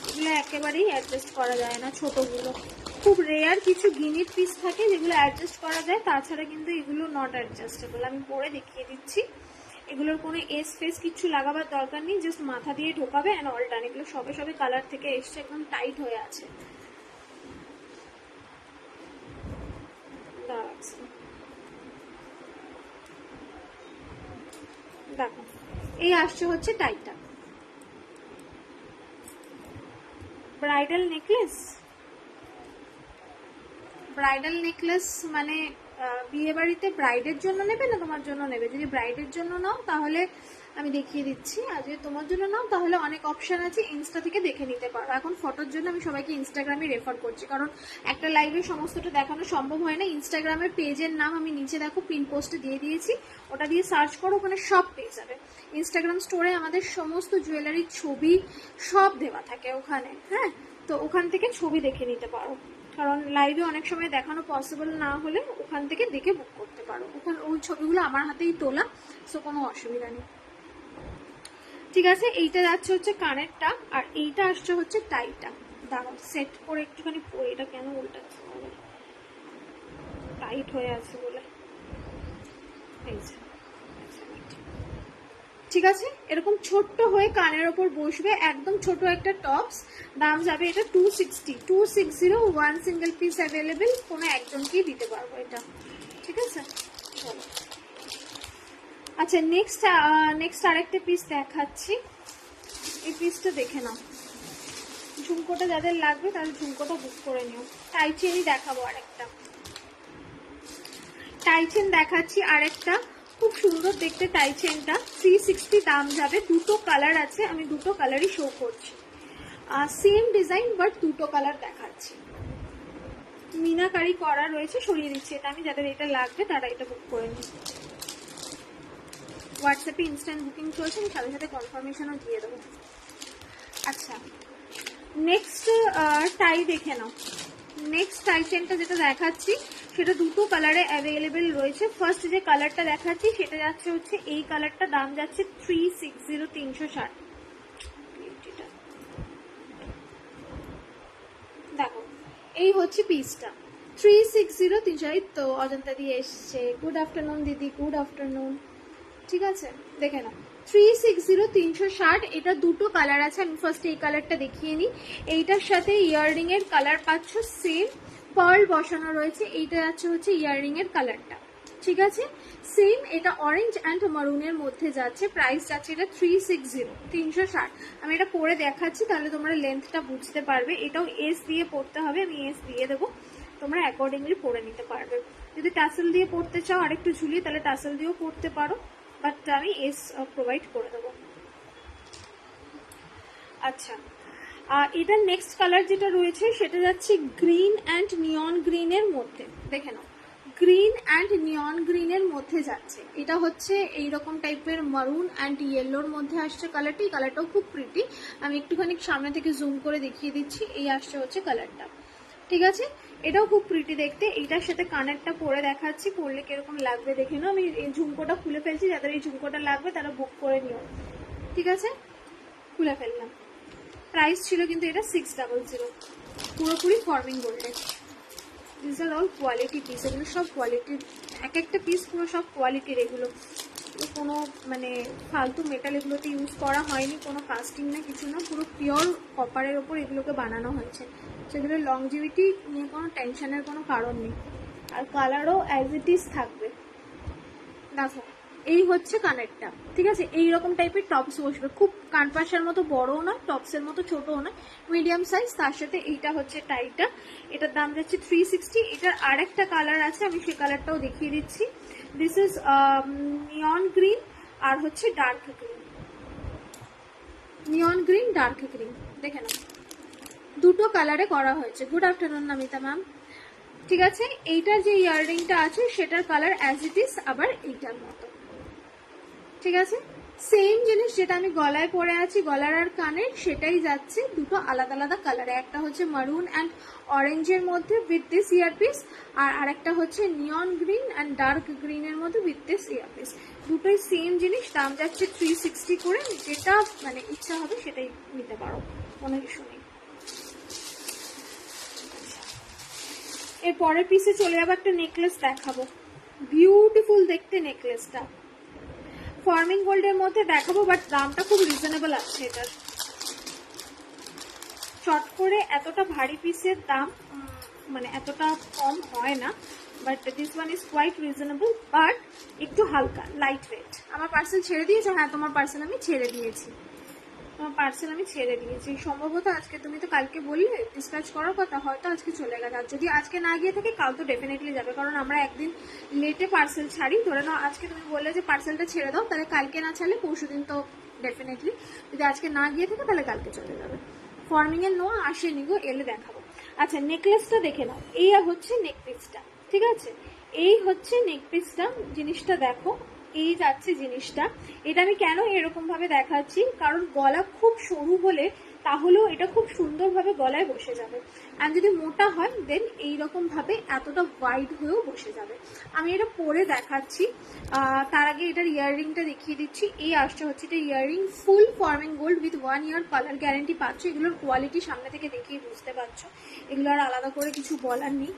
এগুলো একেবারেই অ্যাডজাস্ট করা যায় না। ছোটগুলো খুব রেয়ার কিছু গিনির পিস থাকে যেগুলো অ্যাডজাস্ট করা যায়, তাছাড়া কিন্তু এগুলো নট অ্যাডজাস্টেবল। আমি পরে দেখিয়ে দিচ্ছি, এগুলোর কোনো এস ফেস কিছু লাগাবার দরকার নেই, জাস্ট মাথা দিয়ে ঢোকাবে অ্যান্ড অল ডান। এগুলো সবে সবে কালার থেকে এসছে, একদম টাইট হয়ে আছে। দেখো, এই আসছে হচ্ছে টাইটা ব্রাইডাল নেকলেস। ব্রাইডাল নেকলেস মানে বিয়ে বাড়িতে ব্রাইডের জন্য নেবে না তোমার জন্য নেবে? যদি ব্রাইডের জন্য নাও তাহলে আমি দেখিয়ে দিচ্ছি, আর যদি তোমার জন্য নাও তাহলে অনেক অপশান আছে, ইনস্টা থেকে দেখে নিতে পারো। এখন ফটোর জন্য আমি সবাইকে ইনস্টাগ্রামে রেফার করছি, কারণ একটা লাইভে সমস্তটা দেখানো সম্ভব হয় না। ইনস্টাগ্রামের পেজের নাম আমি নিচে দেখো পিন পোস্টে দিয়ে দিয়েছি, ওটা দিয়ে সার্চ করো, ওখানে সব পেয়ে যাবে। ইনস্টাগ্রাম স্টোরে আমাদের সমস্ত জুয়েলারির ছবি সব দেওয়া থাকে ওখানে। হ্যাঁ, তো ওখান থেকে ছবি দেখে নিতে পারো, কারণ লাইভে অনেক সময় দেখানো পসিবল না হলে ওখান থেকে দেখে বুক করতে পারো। ওখানে ওই ছবিগুলো আমার হাতেই তোলা, সো কোনো অসুবিধা নেই। ঠিক আছে, এইটা যাচ্ছে হচ্ছে কানেরটা, আর এইটা আসছে হচ্ছে টাইটা। দাঁড়াও সেট করে একটুখানি পরে, এটা কেন উল্টাচ্ছে, টাইট হয়ে আছে বলে। এই যে ঠিক আছে, এরকম ছোট্ট হয়ে কানের ওপর বসবে, একদম ছোট একটা টপস। দাম যাবে এটা 260 ওয়ান সিঙ্গেল পিস অ্যাভেলেবেল, কোনো একজনকেই দিতে পারবো এটা। ঠিক আছে, চলো। আচ্ছা, নেক্সট আরেকটা পিস দেখাচ্ছি। এই পিসটা দেখে নাও। ঝুমকোটা যাদের লাগবে তাদের ঝুমকোটা বুক করে নিও। টাইচেনই দেখাবো আরেকটা, টাইচেন দেখাচ্ছি আরেকটা, খুব সুন্দর দেখতে টাইচেনটা। 360 দাম যাবে, দুটো কালার আছে, আমি দুটো কালারই শো করছি। সেম ডিজাইন বাট দুটো কালার দেখাচ্ছি। মিনাকারি করা রয়েছে, সরিয়ে দিচ্ছি এটা আমি, যাদের এটা লাগবে তারা এটা বুক করে নিই। হোয়াটসঅ্যাপে ইনস্ট্যান্ট বুকিং চলছে, আমি সাথে সাথে কনফার্মেশনও দিয়ে দেবো। আচ্ছা, নেক্সট টাই দেখে নাও। নেক্সট টাই চেনটা যেটা দেখাচ্ছি সেটা দুটো কালারে অ্যাভেলেবেল রয়েছে। ফার্স্ট যে কালারটা দেখাচ্ছি সেটা যাচ্ছে হচ্ছে এই কালারটা, দাম যাচ্ছে 360 দেখো এই হচ্ছে পিসটা 360 তো অজন্তা দিয়ে এসছে। গুড আফটারনুন দিদি, গুড আফটারনুন। ঠিক আছে, দেখে নাও 360 এটা দুটো কালার আছে। আমি ফার্স্ট এই কালারটা দেখিয়ে নিই। এইটার সাথে ইয়াররিং এর কালার পাচ্ছ সেম, পার্ল বসানো রয়েছে। এইটা যাচ্ছে হচ্ছে ইয়াররিং এর কালারটা। ঠিক আছে, সেম, এটা অরেঞ্জ অ্যান্ড মারুনের মধ্যে যাচ্ছে। প্রাইস যাচ্ছে এটা 360। আমি এটা পরে দেখাচ্ছি, তাহলে তোমরা লেন্থটা বুঝতে পারবে। এটাও এস দিয়ে পড়তে হবে, আমি এস দিয়ে দেবো, তোমরা অ্যাকর্ডিংলি পরে নিতে পারবে। যদি টাসেল দিয়ে পড়তে চাও আরেকটু ঝুলিয়ে, তাহলে টাসেল দিয়েও পড়তে পারো, বাট আমি এস প্রোভাইড করে দেবো। আচ্ছা, এটার নেক্সট কালার যেটা রয়েছে সেটা যাচ্ছে গ্রিন অ্যান্ড নিয়ন গ্রিনের মধ্যে। দেখে নাও, গ্রিন অ্যান্ড নিয়ন গ্রিনের মধ্যে যাচ্ছে। এটা হচ্ছে এইরকম টাইপের মারুন অ্যান্ড ইয়েলোর মধ্যে আসছে কালারটি। এই কালারটাও খুব প্রিটি, আমি একটুখানি সামনে থেকে জুম করে দেখিয়ে দিচ্ছি। এই আসছে হচ্ছে কালারটা। ঠিক আছে, এটাও খুব প্রিটি দেখতে। এইটার সাথে কানেরটা পরে দেখাচ্ছি, পরলে কিরকম লাগবে দেখে নাও। আমি এই ঝুমকোটা খুলে ফেলছি, যাদের এই ঝুমকোটা লাগবে তারা বুক করে নিও। ঠিক আছে, খুলে ফেললাম। প্রাইস ছিল কিন্তু এটা 600, পুরোপুরি ফর্মিং গোল্ডের। This are all quality piece, এগুলো সব কোয়ালিটির, এক একটা পিস পুরো সব কোয়ালিটির। এগুলো কোনো মানে ফালতু মেটাল এগুলোতে ইউজ করা হয়নি, কোনো কাস্টিং না কিছু না, পুরো পিওর কপারের ওপর এগুলোকে বানানো হয়েছে। সেগুলো লংজিভিটি নিয়ে কোনো টেনশনের কোনো কারণ নেই। আর কালারও অ্যাজ ইট ইজ থাকবে। দেখো এই হচ্ছে কানেরটা। ঠিক আছে, এইরকম টাইপের টপস বসবে, খুব কানপাশার মতো বড়ও নয়, টপসের মতো ছোটও নয়, মিডিয়াম সাইজ। তার সাথে এইটা হচ্ছে টাইটা, এটার দাম যাচ্ছে 360। এটার আরেকটা কালার আছে, আমি সেই কালারটাও দেখিয়ে দিচ্ছি। দিস ইজ নিয়ন গ্রিন আর হচ্ছে dark green, neon green dark green. দেখে নাও, দুটো কালারে করা হয়েছে। Good afternoon Namita ma'am. ঠিক আছে, এইটার যে ইয়াররিংটা আছে সেটার কালার অ্যাজ ইট ইজ আবার এইটার মতো। ঠিক আছে, সেম জিনিস যেটা আমি গলায় পরে আছি, গলার আর কানের, সেটাই যাচ্ছে দুটো আলাদা আলাদা কালারে। একটা হচ্ছে মারুন অ্যান্ড অরেঞ্জের মধ্যে উইথ দিস ইয়ারপিস, আর আরেকটা হচ্ছে নিয়ন গ্রিন অ্যান্ড ডার্ক গ্রিনের মধ্যে উইথ দিস ইয়ারপিস। দুটোই সেম জিনিস, দাম যাচ্ছে 360 করে। যেটা মানে ইচ্ছা হবে সেটাই নিতে পারো, কোনো ইস্যু নেই। এর পরের পিসে চলে যাবো, একটা নেকলেস দেখাবো, বিউটিফুল দেখতে নেকলেসটা। ফর্মিং গোল্ডের মধ্যে দেখাবো, বাট দামটা খুব রিজনেবল আছে এটার। চট করে এতটা ভারী পিসের দাম মানে এতটা কম হয় না, but this one is quite reasonable, but একটু হালকা লাইট ওয়েট। আমার পার্সেল ছেড়ে দিয়েছো? হ্যাঁ, তোমার পার্সেল আমি ছেড়ে দিয়েছি, তোমার পার্সেল আমি ছেড়ে দিয়েছি। সম্ভবত আজকে, তুমি তো কালকে বললে ডিসপ্যাচ করার কথা, হয়তো আজকে চলে গেছে। আর যদি আজকে না গিয়ে থাকে কাল তো ডেফিনেটলি যাবে, কারণ আমরা একদিন লেটে পার্সেল ছাড়ি। ধরে নাও আজকে তুমি বললে যে পার্সেলটা ছেড়ে দাও, তাহলে কালকে না ছাড়লে পরশু দিন তো ডেফিনেটলি। যদি আজকে না গিয়ে থাকে তাহলে কালকে চলে যাবে। ফর্মিং এর নোয়া আসেনি গো, এলে দেখাবো। আচ্ছা, নেকলেসটা দেখে নাও, এই হচ্ছে নেক পিসটা। ঠিক আছে, এই হচ্ছে নেক পিসটা, জিনিসটা দেখো, এই যাচ্ছে জিনিসটা। এটা আমি কেন এরকম ভাবে দেখাচ্ছি, কারণ গলা খুব সরু হলে তাহলেও এটা খুব সুন্দরভাবে গলায় বসে যাবে। আর যদি মোটা হয় দেন এইরকম ভাবে এতটা ওয়াইড হয়েও বসে যাবে। আমি এটা পরে দেখাচ্ছি, তার আগে এটার ইয়াররিংটা দেখিয়ে দিচ্ছি। এই আসছে হচ্ছে এটা earring, full forming gold with 1 year colour guarantee পাচ্ছ। এগুলোর কোয়ালিটি সামনে থেকে দেখিয়ে বুঝতে পারছো, এগুলো আর আলাদা করে কিছু বলার নেই।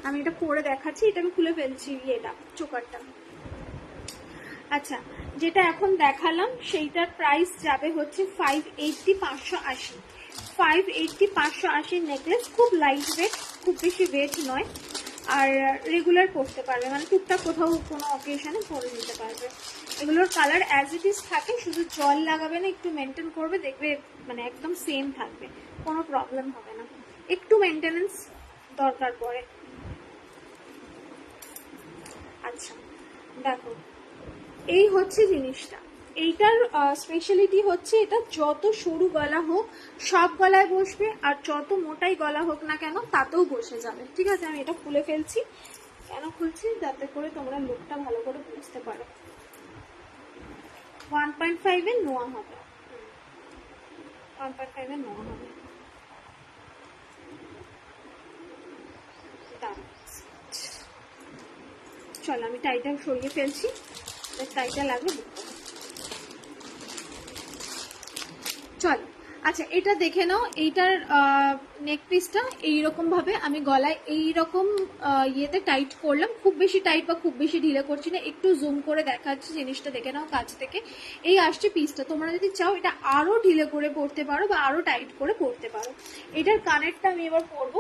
আমি এটা পরে দেখাচ্ছি, এটা আমি খুলে ফেলছি, এটা চোকারটা। আচ্ছা, যেটা এখন দেখালাম সেইটার প্রাইস যাবে হচ্ছে 580, 580। 580, 580 নেকলেস, খুব লাইট ওয়েট, খুব বেশি ওয়েট নয়, আর রেগুলার পরতে পারবে, মানে টুকটাক কোথাও কোনো অকেশনে পরে নিতে পারবে। এগুলোর কালার অ্যাজ ইট ইজ থাকে, শুধু জল লাগাবে না, একটু মেনটেন করবে, দেখবে মানে একদম সেম থাকবে, কোনো প্রবলেম হবে না, একটু মেনটেনেন্স দরকার পড়ে। আচ্ছা দেখো, এই হচ্ছে জিনিসটা, এইটার স্পেশালিটি হচ্ছে এটা যত সরু গলা হোক সব গলায় বসবে, আর যত মোটাই গলা হোক না কেন তাতেও বসে যাবে। ঠিক আছে, আমি এটা খুলে ফেলছি। কেন খুলছি? যাতে করে তোমরা লুকটা ভালো করে বুঝতে পারো। 1.5 এর নোয়া হবে, 1.5 এর নোয়া হবে। চলো আমি টাইটা সরিয়ে ফেলছি, টাইটা লাগবে। চলো আচ্ছা, এটা দেখে নাও, এইটার নেক পিসটা এইরকম ভাবে আমি গলায় এইরকম ইয়েতে টাইট করলাম, খুব বেশি টাইট বা খুব বেশি ঢিলে করছি না, একটু জুম করে দেখাচ্ছি, জিনিসটা দেখে নাও কাছ থেকে। এই আসছে পিসটা, তোমরা যদি চাও এটা আরো ঢিলে করে পরতে পারো বা আরো টাইট করে পরতে পারো। এটার কানেরটা আমি এবার পরবো।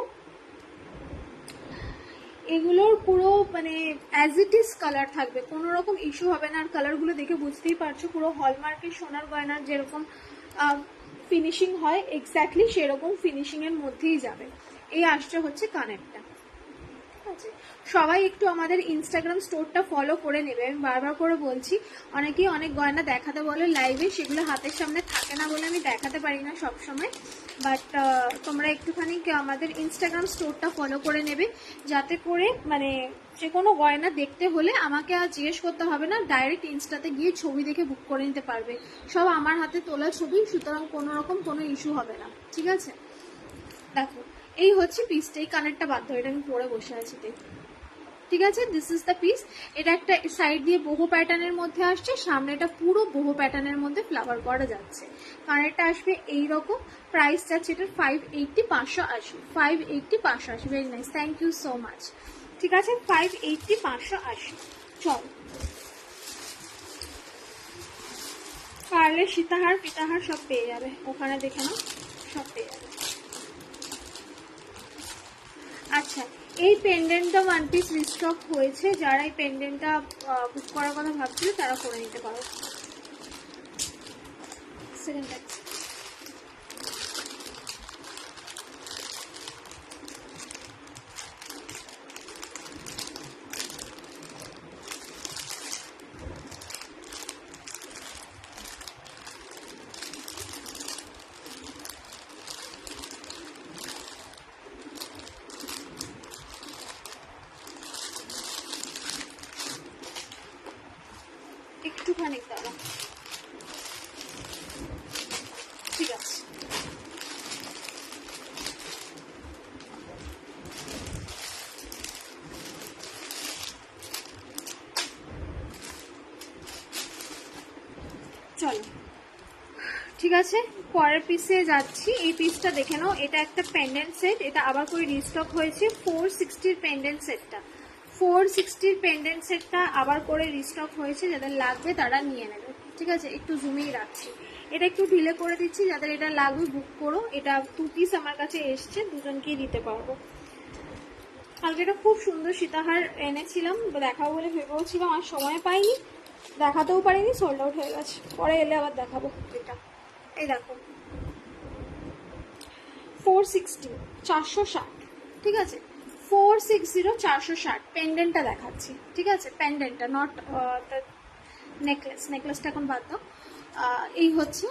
এগুলোর পুরো মানে অ্যাজ ইট ইজ কালার থাকবে, কোনো রকম ইস্যু হবে না। আর কালারগুলো দেখে বুঝতেই পারছো, পুরো হলমার্কের সোনার গয়নার যেরকম ফিনিশিং হয় এক্স্যাক্টলি সেরকম ফিনিশিং এর মধ্যেই যাবে। এই আসছে হচ্ছে কানেরটা। ঠিক আছে, সবাই একটু আমাদের ইনস্টাগ্রাম স্টোরটা ফলো করে নেবে, আমি বারবার করে বলছি। অনেকেই অনেক গয়না দেখাতে বলে লাইভে, সেগুলো হাতের সামনে থাকে না বলে আমি দেখাতে পারি না সব সময়। বাট তোমরা একটুখানি আমাদের ইনস্টাগ্রাম স্টোরটা ফলো করে নেবে, যাতে করে মানে যে কোনো গয়না দেখতে হলে আমাকে আর জিজ্ঞেস করতে হবে না, ডাইরেক্ট ইনস্টাতে গিয়ে ছবি দেখে বুক করে নিতে পারবে। সব আমার হাতে তোলা ছবি, সুতরাং কোনো রকম কোনো ইস্যু হবে না। ঠিক আছে, দেখো এই হচ্ছে পিসটা, এই কানেরটা বাধ্য, এটা আমি পরে বসে আছি। ঠিক আছে, দিস ইজ দ্য পিস। এটা একটা সাইড দিয়ে বহু প্যাটার্নের মধ্যে আসছে, সামনেটা পুরো বহু প্যাটার্নের মধ্যে ফ্লাওয়ার করা যাচ্ছে। কানেরটা আসবে এইরকম, প্রাইস যাচ্ছে এটার 580, 580, 580, 580। Very nice, thank you so much. ঠিক আছে, 580, 580। চল, পারলে সীতাহার পিতাহার সব পেয়ে যাবে ওখানে, দেখে নাও সব পেয়ে যাবে। আচ্ছা, এই পেন্ডেন্টটা ওয়ান পিস রিস্টক হয়েছে, যারা এই পেন্ডেন্টটা বুক করার কথা ভাবছিল তারা করে নিতে পারো। সেকেন্ড একটুখানি দাঁড়া। ঠিক আছে, চলো ঠিক আছে, পরের পিসে যাচ্ছি। এই পিসটা দেখে নাও, এটা একটা পেন্ডেন্ট সেট, এটা আবার করে রিস্টক হয়েছে। 460 পেন্ডেন্ট সেটটা, 460 পেন্ডেন্ট সেটটা আবার করে রিস্টক হয়েছে, যাদের লাগবে তারা নিয়ে নেবে। ঠিক আছে, একটু জুমেই রাখছি, এটা একটু ঢিলে করে দিচ্ছি, যাদের এটা লাগবে বুক করো। এটা 2 পিস আমার কাছে এসছে, দুজনকেই দিতে পারবো। কালকে এটা খুব সুন্দর সীতাহার এনেছিলাম, দেখাবো বলে ভেবেও ছিলাম, আর সময় পাইনি, দেখাতেও পারিনি, সোল্ড আউট হয়ে গেছে। পরে এলে আবার দেখাবো এটা। এই দেখো 460, 460। ঠিক আছে, 460, 460 পেন্ডেন্টটা দেখাচ্ছি। ঠিক আছে, পেন্ডেন্টটা, নট নেকলেস, নেকলেসটা এখন বাদ দাও। এই হচ্ছে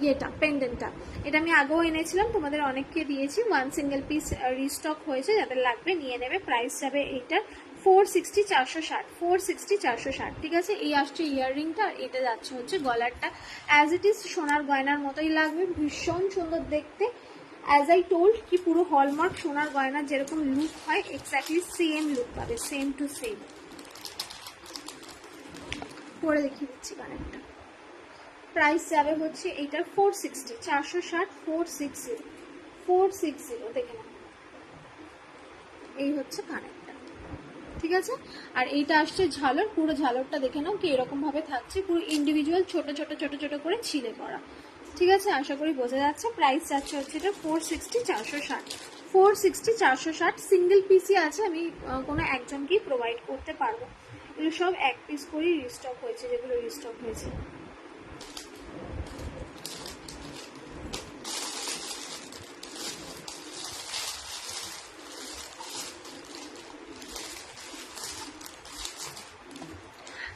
ইয়েটা, পেন্ডেন্টটা। এটা আমি আগেও এনেছিলাম, তোমাদের অনেককে দিয়েছি। ওয়ান সিঙ্গেল পিস রিস্টক হয়েছে, যাদের লাগবে নিয়ে নেবে। প্রাইস যাবে এইটার 460, 460, 460, 460। ঠিক আছে, এই আসছে ইয়াররিংটা, এটা যাচ্ছে হচ্ছে গলারটা। অ্যাজ ইট ইজ সোনার গয়নার মতোই লাগবে, ভীষণ সুন্দর দেখতে। অ্যাজ আই টোল্ড কি পুরো হলমার্ক সোনার গয়নার যেরকম লুক হয় এক্স্যাক্টলি সেম লুক পাবে, সেম টু সেম। পরে দেখিয়ে দিচ্ছি কানেরটা। প্রাইস যাবে হচ্ছে এইটার 460, 460, 460, 460। দেখে নাও, এই হচ্ছে কানেরটা। ঠিক আছে। আর এইটা আসছে ঝালর, পুরো ঝালরটা দেখে নাও কি এরকম ভাবে থাকছে, পুরো ইন্ডিভিজুয়াল ছোট ছোট ছোট ছোট করে ছিলে করা। ঠিক আছে, আশা করি বোঝা যাচ্ছে। প্রাইস যাচ্ছে হচ্ছে এটা 460, 460, 460, 460। সিঙ্গেল পিসই আছে, আমি কোনো একজনকেই প্রোভাইড করতে পারবো। এগুলো সব এক পিস করেই রিস্টক হয়েছে, যেগুলো রিস্টক হয়েছে।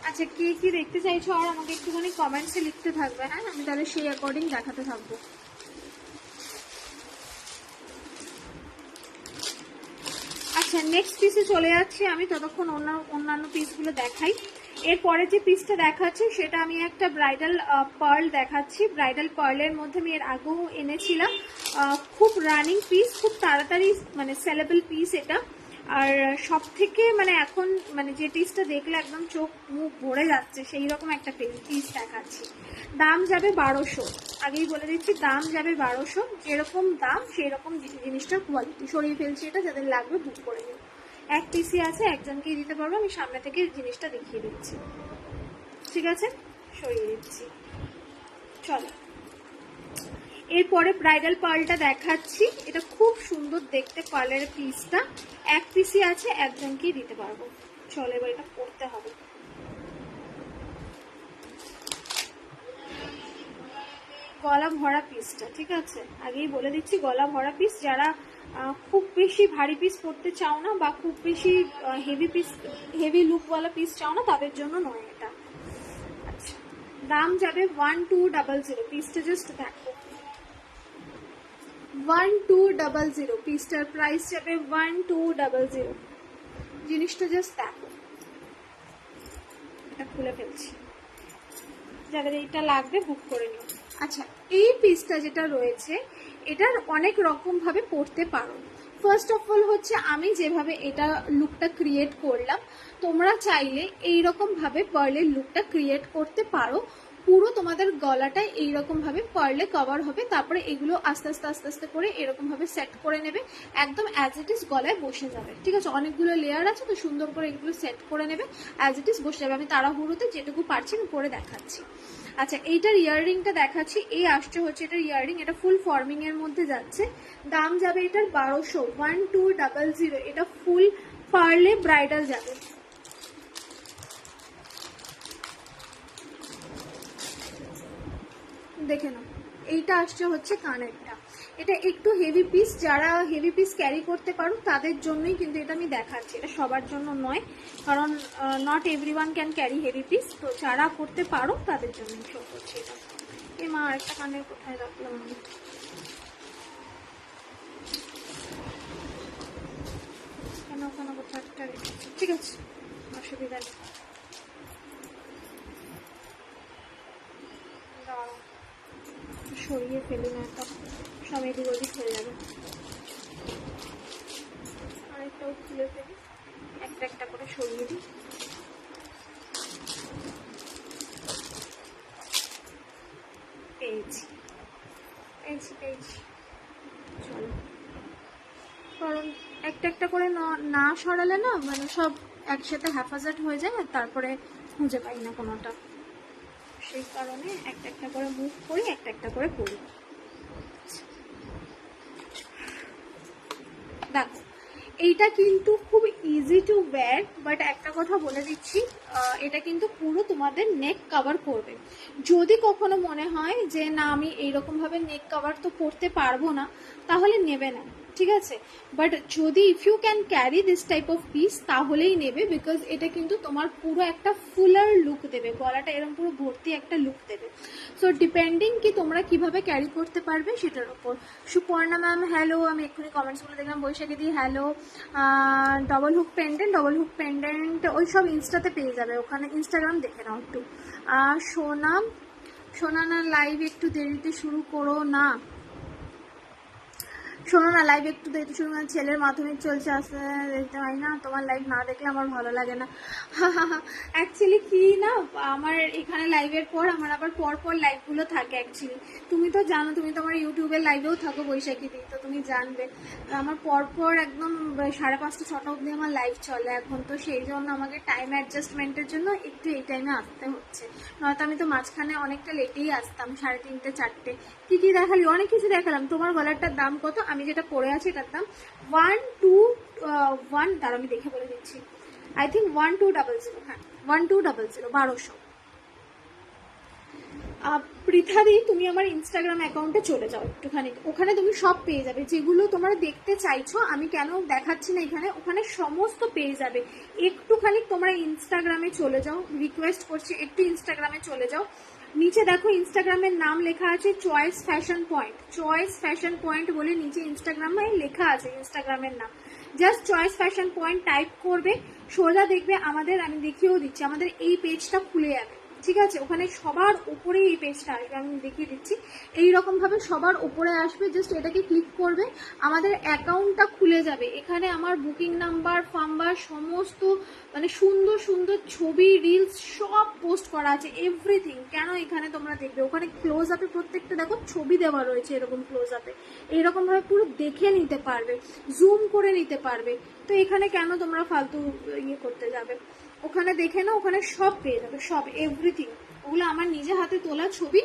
আচ্ছা, কে কি দেখতে চাইছো আর আমাকে একটুখানি কমেন্টসে লিখতে থাকবে, হ্যাঁ, আমি তাহলে সেই অ্যাকর্ডিং দেখাতে থাকবো। আচ্ছা, নেক্সট পিসে চলে যাচ্ছি আমি, ততক্ষণ অন্যান্য পিসগুলো দেখাই। এরপরে যে পিসটা দেখাচ্ছি সেটা আমি একটা ব্রাইডাল পার্ল দেখাচ্ছি। ব্রাইডাল পার্লের মধ্যে আমি এর আগেও এনেছিলাম, খুব রানিং পিস, খুব তাড়াতাড়ি মানে সেলেবল পিস এটা। আর সব থেকে মানে এখন মানে যে পিসটা দেখলে একদম চোখ মুখ ভরে যাচ্ছে সেই রকম একটা পিস দেখাচ্ছি। দাম যাবে 1200, আগেই বলে দিচ্ছি দাম যাবে 1200। যেরকম দাম সেই রকম জিনিসটার কোয়ালিটি। সরিয়ে ফেলছি এটা, যাদের লাগবে বুক করে নিন। এক পিসই আছে, একজনকেই দিতে পারবো। আমি সামনে থেকে জিনিসটা দেখিয়ে দিচ্ছি, ঠিক আছে, সরিয়ে দিচ্ছি। চলো, এরপরে ব্রাইডাল পার্লটা দেখাচ্ছি। এটা খুব সুন্দর দেখতে পার্লের পিসটা, এক পিসই আছে, একজনকেই দিতে পারবো। চলো, এবার এটা পরতে হবে। গলা ভরা পিসটা, ঠিক আছে, আগেই বলে দিচ্ছি গলা ভরা পিস। যারা খুব বেশি ভারী পিস পরতে চাও না বা খুব বেশি হেভি লুকওয়ালা পিস চাও না, তাদের জন্য নয় এটা। আচ্ছা, দাম যাবে 1200। পিসটা জাস্ট দেখো, 1200। পিসটার প্রাইস যাবে 1200। জিনিসটা জাস্ট দেখো, এটা খুলে ফেলছি। যাদের এইটা লাগবে বুক করে নিও। আচ্ছা, এই পিসটা যেটা রয়েছে এটার অনেক রকম ভাবে পরতে পারো। ফার্স্ট অফ অল হচ্ছে আমি যেভাবে এটা লুকটা ক্রিয়েট করলাম, তোমরা চাইলে এইরকম ভাবে পার্লের লুকটা ক্রিয়েট করতে পারো। পুরো তোমাদের গলাটা এইরকম ভাবে পার্লে কভার হবে, তারপরে এগুলো আস্তে আস্তে আস্তে আস্তে করে এরকম ভাবে সেট করে নেবে, একদম অ্যাজ ইট ইজ গলায় বসে যাবে। ঠিক আছে, অনেকগুলো লেয়ার আছে তো সুন্দর করে এগুলো সেট করে নেবে, অ্যাজ ইট ইজ বসে যাবে। আমি তাড়াহুড়োতে যেটুকু পারছি আমি করে দেখাচ্ছি। আচ্ছা, এইটার ইয়াররিংটা দেখাচ্ছি। এই আসছে হচ্ছে এটার ইয়াররিং, এটা ফুল ফর্মিং এর মধ্যে যাচ্ছে। দাম যাবে এটার 1200, 1200। এটা ফুল পার্লে ব্রাইডাল যাবে। দেখে নাও, এইটা আসছে হচ্ছে কানেরটা। এটা একটু হেভি পিস, যারা হেভি পিস ক্যারি করতে পারো তাদের জন্যই কিন্তু এটা আমি দেখাচ্ছি, এটা সবার জন্য নয়, কারণ not everyone can carry heavy piece. তো যারা করতে পারো তাদের জন্যই শো করছি এটা। এ মা, আরেকটা কানের কোথায় রাখলাম আমি? কেন ওখানে কোথাও একটা রেখেছি, ঠিক আছে, অসুবিধা নেই। সরিয়ে ফেলি না, একটা সব এদিক ওদিক হয়ে যাবে। আরেকটাও খুলে ফেলি, একটা একটা করে সরিয়ে দিই। পেয়েছি পেয়েছি পেয়েছি। চলো, কারণ একটা একটা করে না সরালে না মানে সব একসাথে হ্যাফাজার্ট হয়ে যায়, আর তারপরে খুঁজে পাই না কোনোটা। সেই কারণে একটা একটা করে মুভ করি, একটা একটা করে করি। দেখো, এইটা কিন্তু খুব ইজি টু ওয়্যার, বাট একটা কথা বলে দিচ্ছি, এটা কিন্তু পুরো তোমাদের নেক কভার করবে। যদি কখনো মনে হয় যে না আমি এইরকম ভাবে নেক কভার তো করতে পারবো না, তাহলে নেবে না, ঠিক আছে। বাট যদি if you can carry this type of piece তাহলেই নেবে, বিকজ এটা কিন্তু তোমার পুরো একটা ফুলার লুক দেবে, গলাটা এরকম পুরো ভর্তি একটা লুক দেবে। সো ডিপেন্ডিং কি তোমরা কিভাবে ক্যারি করতে পারবে সেটার উপর। সুপর্ণা ম্যাম হ্যালো, আমি এক্ষুনি কমেন্টসগুলো দেখলাম। বৈশাখী দি হ্যালো। ডবল হুক পেন্ডেন্ট ওই সব ইনস্টাতে পেয়ে যাবে, ওখানে ইনস্টাগ্রাম দেখে নাও একটু। সোনা না লাইভ একটু দেরিতে শুরু করো না। শোনো না, লাইভ একটু দেখতে শুরু করে, ছেলের মাধ্যমিক চলছে, আসতে দেখতে পাই না, তোমার লাইভ না দেখলে আমার ভালো লাগে না। অ্যাকচুয়ালি কি না, আমার এখানে লাইভের পর আমার আবার পর লাইভগুলো থাকে অ্যাকচুয়ালি। তুমি তো জানো, তুমি তো আমার ইউটিউবের লাইভেও থাকো বৈশাখী দিন, তো তুমি জানবে আমার পর একদম 5:30 6টা অবধি আমার লাইভ চলে এখন। তো সেই জন্য আমাকে টাইম অ্যাডজাস্টমেন্টের জন্য একটু এই টাইমে আসতে হচ্ছে, নয়তো আমি তো মাঝখানে অনেকটা লেটেই আসতাম, 3:30 4টে। কি কি দেখালি? অনেক কিছু দেখালাম। তোমার গলারটার দাম কত? আমি যেটা পরে আছি এটার দাম 121, তার আমি দেখে বলে দিচ্ছি, আই থিঙ্ক 1200। হ্যাঁ 1200, 1200। পৃথাদি, তুমি আমার ইনস্টাগ্রাম অ্যাকাউন্টে চলে যাও একটুখানি, ওখানে তুমি সব পেয়ে যাবে যেগুলো তোমরা দেখতে চাইছো। আমি কেন দেখাচ্ছি না এখানে, ওখানে সমস্ত পেয়ে যাবে। একটুখানি তোমরা ইনস্টাগ্রামে চলে যাও, রিকোয়েস্ট করছি একটু ইনস্টাগ্রামে চলে যাও। নিচে দেখো ইনস্টাগ্রামের নাম লেখা আছে choice fashion point, choice fashion point বলে নিচে ইনস্টাগ্রামে লেখা আছে, ইনস্টাগ্রামের নাম। Just choice fashion point type করবে, সোজা দেখবে আমাদের, আমি দেখিয়েও দিচ্ছি, আমাদের এই পেজটা খুলে যাবে। ঠিক আছে, ওখানে সবার উপরে এই পেজটা আসবে, আমি দেখিয়ে দিচ্ছি। এইরকম ভাবে সবার উপরে আসবে, জাস্ট এটাকে ক্লিক করবে, আমাদের অ্যাকাউন্টটা খুলে যাবে। এখানে আমার বুকিং নাম্বার, ফাম্বার, সমস্ত মানে সুন্দর সুন্দর ছবি, রিলস সব পোস্ট করা আছে, এভরিথিং। কেন এখানে তোমরা দেখবে, ওখানে ক্লোজ আপে প্রত্যেকটা দেখো ছবি দেওয়া রয়েছে, এরকম ক্লোজ আপে এইরকম ভাবে পুরো দেখে নিতে পারবে, জুম করে নিতে পারবে। তো এখানে কেন তোমরা ফালতু ইয়ে করতে যাবে, ওখানে দেখে না, ওখানে সব পেয়ে যাবে, সব এভরিথিং। ওগুলো আমার নিজে হাতে তোলা ছবি,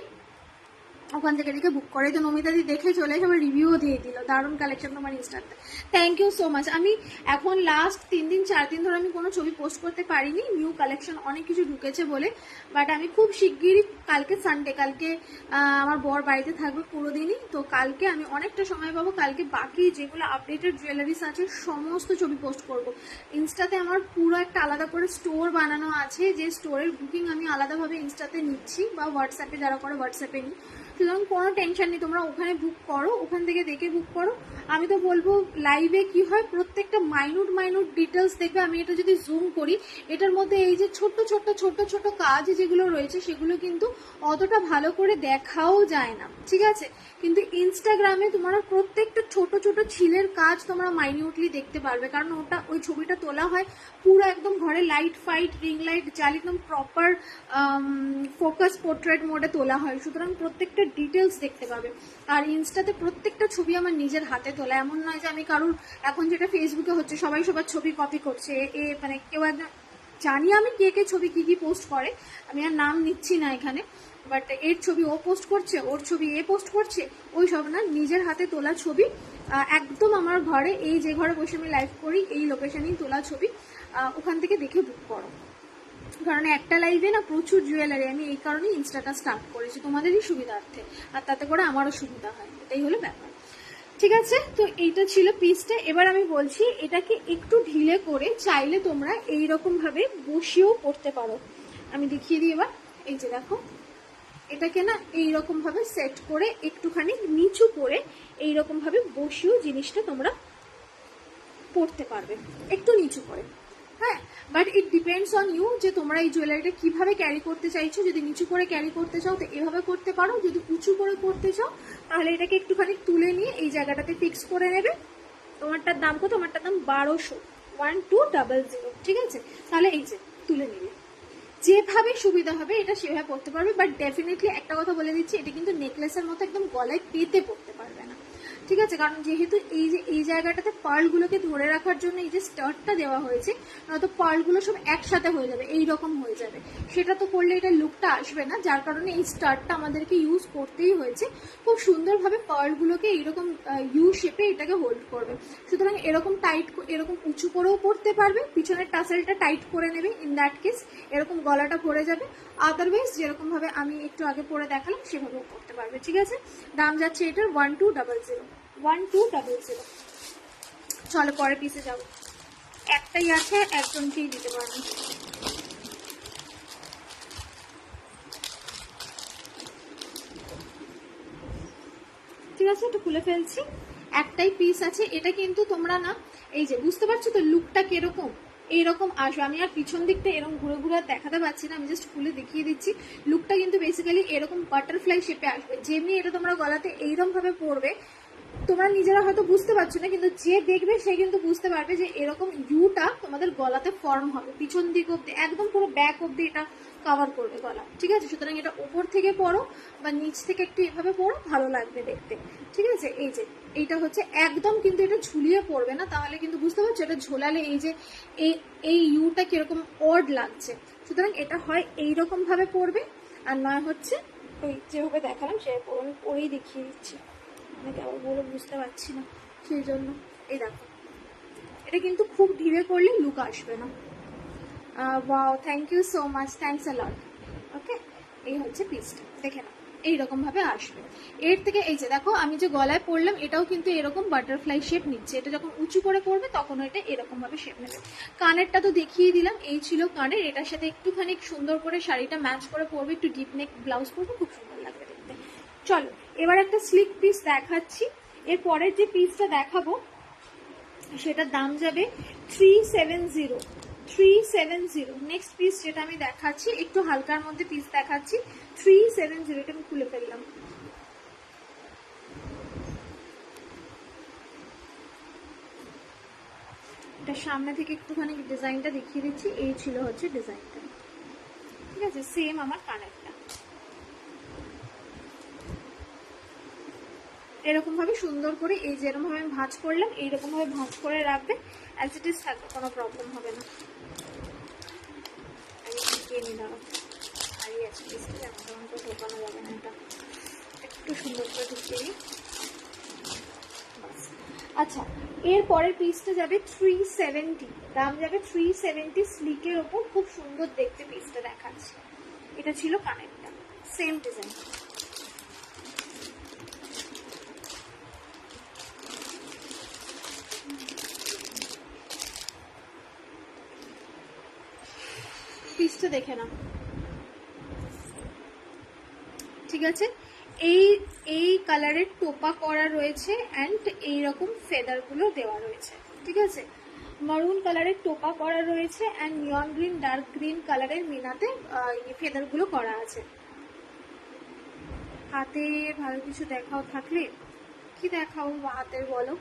ওখান থেকে দেখে বুক করে। তো নমিতাদি দেখে চলে এসে আমার রিভিউও দিয়ে দিল, দারুণ কালেকশন তোমার ইনস্টাতে, থ্যাংক ইউ সো মাচ। আমি এখন লাস্ট 3 দিন 4 দিন ধরে আমি কোনো ছবি পোস্ট করতে পারিনি, নিউ কালেকশন অনেক কিছু ঢুকেছে বলে। বাট আমি খুব শিগগিরই, কালকে সানডে, কালকে আমার বর বাড়িতে থাকবে পুরো দিনই, তো কালকে আমি অনেকটা সময় পাবো, কালকে বাকি যেগুলো আপডেটেড জুয়েলারিস আছে সমস্ত ছবি পোস্ট করব। ইনস্টাতে আমার পুরো একটা আলাদা করে স্টোর বানানো আছে, যে স্টোরের বুকিং আমি আলাদাভাবে ইনস্টাতে নিচ্ছি, বা হোয়াটসঅ্যাপে যারা করে হোয়াটসঅ্যাপে নিই। সুতরাং কোনো টেনশন নেই, তোমরা ওখানে বুক করো, ওখান থেকে দেখে বুক করো। আমি তো বলবো লাইভে কি হয়, প্রত্যেকটা মাইনুট ডিটেলস দেখবে। আমি এটা যদি জুম করি, এটার মধ্যে এই যে ছোট ছোট কাজ যেগুলো রয়েছে, সেগুলো কিন্তু অতটা ভালো করে দেখাও যায় না, ঠিক আছে। কিন্তু ইনস্টাগ্রামে তোমরা প্রত্যেকটা ছোট ছিলের কাজ তোমরা মাইনিউটলি দেখতে পারবে, কারণ ওটা, ওই ছবিটা তোলা হয় পুরো একদম ঘরে লাইট ফাইট, রিং লাইট জ্বালিয়ে একদম প্রপার ফোকাস পোর্ট্রেট মোডে তোলা হয়। সুতরাং প্রত্যেকটা ডিটেলস দেখতে পাবে। আর ইনস্টাতে প্রত্যেকটা ছবি আমার নিজের হাতে তোলা, এমন নয় যে আমি কারুর, এখন যেটা ফেসবুকে হচ্ছে সবাই সবার ছবি কপি করছে, মানে কেউ একজন, জানি আমি কে ছবি কি পোস্ট করে, আমি আর নাম নিচ্ছি না এখানে, বাট এর ছবি ও পোস্ট করছে, ওর ছবি এ পোস্ট করছে, ওই সব না, নিজের হাতে তোলা ছবি, একদম আমার ঘরে, এই যে ঘরে বসে আমি লাইভ করি এই লোকেশনেই তোলা ছবি, ওখান থেকে দেখে বুক করো। কারণ একটা লাইভে না প্রচুর জুয়েলারি, আমি এই কারণেই ইনস্টাটা স্টার্ট করেছি, তোমাদেরই সুবিধার্থে, আর তাতে করে আমারও সুবিধা হয়, এটাই হলো ব্যাপার। ঠিক আছে, তো এইটা ছিল পিসটা। এবার আমি বলছি, এটাকে একটু ঢিলে করে চাইলে তোমরা এইরকম ভাবে বসিয়েও পড়তে পারো। আমি দেখিয়ে দিই এবার, এই যে দেখো, এটাকে না এইরকম ভাবে সেট করে একটুখানি নিচু করে এইরকম ভাবে বসিয়েও জিনিসটা তোমরা পড়তে পারবে, একটু নিচু করে। হ্যাঁ, but it depends on you, যে তোমরা এই জুয়েলারিটা কিভাবে ক্যারি করতে চাইছো। যদি নিচু করে ক্যারি করতে চাও তো এভাবে করতে পারো, যদি উঁচু করে করতে চাও তাহলে এটাকে একটুখানি তুলে নিয়ে এই জায়গাটাতে ফিক্স করে নেবে। তোমারটার দাম কত? তোমারটার দাম 1200, 1200, ঠিক আছে। তাহলে এই যে তুলে নিলে, যেভাবে সুবিধা হবে এটা সেভাবে পড়তে পারবে। বাট ডেফিনেটলি একটা কথা বলে দিচ্ছি, এটা কিন্তু নেকলেসের মতো একদম গলায় পেতে পড়তে পারবে না, ঠিক আছে। কারণ যেহেতু এই যে এই জায়গাটাতে পার্লগুলোকে ধরে রাখার জন্য এই যে স্টার্টটা দেওয়া হয়েছে, নয়তো পার্লগুলো সব একসাথে হয়ে যাবে, এইরকম হয়ে যাবে, সেটা তো করলে এটা লুকটা আসবে না। যার কারণে এই স্টার্টটা আমাদেরকে ইউজ করতেই হয়েছে। খুব সুন্দরভাবে পার্লগুলোকে এইরকম ইউ শেপে এটাকে হোল্ড করবে। সুতরাং এরকম টাইট, এরকম উঁচু করেও পড়তে পারবে, পিছনের টাসেলটা টাইট করে নেবে, ইন দ্যাট কেস এরকম গলাটা পড়ে যাবে। আদারওয়াইজ যেরকম ভাবে আমি একটু আগে পরে দেখালাম সেভাবেও পড়তে পারবে, ঠিক আছে। দাম যাচ্ছে এটার 1200, 1200। চলো পরে পিসে যাবো, একটাই আছে, একজনকেই দিতে পারবো। ঠিক আছে, একটু খুলে ফেলছি, একটাই পিস আছে। এটা কিন্তু তোমরা না, এই যে বুঝতে পারছো তো লুকটা কিরকম, এইরকম আসবে। আমি আর পিছন দিকটা এরকম ঘুরে ঘুরে দেখাতে পারছি না, আমি জাস্ট খুলে দেখিয়ে দিচ্ছি। লুকটা কিন্তু বেসিক্যালি এরকম বাটারফ্লাই শেপে আসবে। যেমনি এটা তোমরা গলাতে এইরকম ভাবে পরবে, তোমরা নিজেরা হয়তো বুঝতে পারছো না, কিন্তু যে দেখবে সে কিন্তু বুঝতে পারবে যে এরকম ইউটা তোমাদের গলাতে ফর্ম হবে, পিছন দিক অব্দি একদম পুরো ব্যাক অব্দি এটা কভার করবে গলা, ঠিক আছে? সুতরাং এটা ওপর থেকে পরো বা নিচ থেকে একটু এভাবে পরো, ভালো লাগবে দেখতে, ঠিক আছে? এই যে এইটা হচ্ছে একদম কিন্তু এটা ঝুলিয়ে পড়বে না, তাহলে কিন্তু বুঝতে পারছো এটা ঝোলালে এই যে এই ইউটা কিরকম অড লাগছে। সুতরাং এটা হয় এইরকম ভাবে পরবে, আর নয় হচ্ছে ওই যেভাবে দেখালাম সেরকম আমি পরেই দেখিয়ে দিচ্ছি, অনেকে আবার বলে বুঝতে পারছি না, সেই জন্য এই দেখো এটা কিন্তু খুব ঢিলে করলে লুক আসবে না। Wow, thank you so much, thanks a lot. Okay, এই হচ্ছে পিসটা, দেখে নাও এইরকম ভাবে আসবে। এর থেকে এই যে দেখো আমি যে গলায় পরলাম এটাও কিন্তু এরকম বাটারফ্লাই শেপ নিচ্ছে, এটা যখন উঁচু করে পরবে তখন এটা এরকম ভাবে শেপ নেবে। কানেরটা তো দেখিয়ে দিলাম, এই ছিল কানের। এটার সাথে একটুখানি সুন্দর করে শাড়িটা ম্যাচ করে পরবে, একটু ডিপ নেক ব্লাউজ পরবে, খুব সুন্দর লাগবে দেখতে। চলো এবার একটা স্লিক পিস দেখাচ্ছি। এর পরের যে পিসটা দেখাবো সেটার দাম যাবে 370। 370। নেক্সট পিস যেটা আমি দেখাচ্ছি একটু হালকার মধ্যে পিস দেখাচ্ছি, 370। এটা আমি খুলে ফেললাম। এটা সামনে থেকে একটুখানি ডিজাইনটা দেখিয়ে দিচ্ছি, এই ছিল হচ্ছে ডিজাইনটা, ঠিক আছে? সেম আমার কানেরটা এরকম ভাবে সুন্দর করে, এই যেরকম ভাবে আমি ভাঁজ করলাম এইরকম ভাবে ভাঁজ করে রাখবে, অ্যাজ ইট ইজ থাকবে, কোনো প্রবলেম হবে না। আমি ঢুকিয়ে নিই, দাঁড়াও, হারিয়ে আছে পিসটা, যেমন তেমন তো ঢোকানো যাবে না, এটা একটু সুন্দর করে ঢুকিয়ে নিই। আচ্ছা, এর পরের পিসটা যাবে 370, দাম যাবে 370। স্লিকের ওপর খুব সুন্দর দেখতে পিসটা দেখাচ্ছে। এটা ছিল কানেরটা, সেম ডিজাইন। পিসটা দেখে নাও, ঠিক আছে? এই কালারের টোপা করা রয়েছে অ্যান্ড এইরকম ফেদার গুলো দেওয়া রয়েছে, ঠিক আছে? মারুন কালারের টোপা করা রয়েছে and neon green, dark green কালারের মিনাতে ফেদার গুলো করা আছে। হাতে ভালো কিছু দেখাও থাকলে, কি দেখাও হাতের, বলো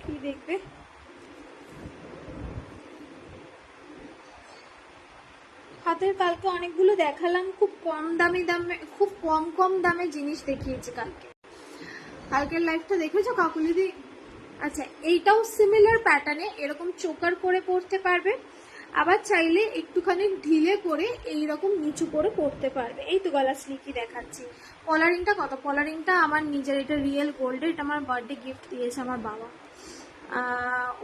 কি দেখবে? হাতের কালকে অনেকগুলো দেখালাম, খুব কম দামে জিনিস দেখিয়েছি কালকের লাইফটা দেখেছো কাকুলিদি? আচ্ছা, এইটাও সিমিলার প্যাটার্নে এরকম চোকার করে পরতে পারবে, আবার চাইলে একটুখানি ঢিলে করে এইরকম নিচু করে পরতে পারবে। এই তো গলা স্লিকই দেখাচ্ছি। কলারিংটা কত? কলারিংটা আমার নিজের, এটা রিয়েল গোল্ডের, এটা আমার বার্থডে গিফট দিয়েছে আমার বাবা।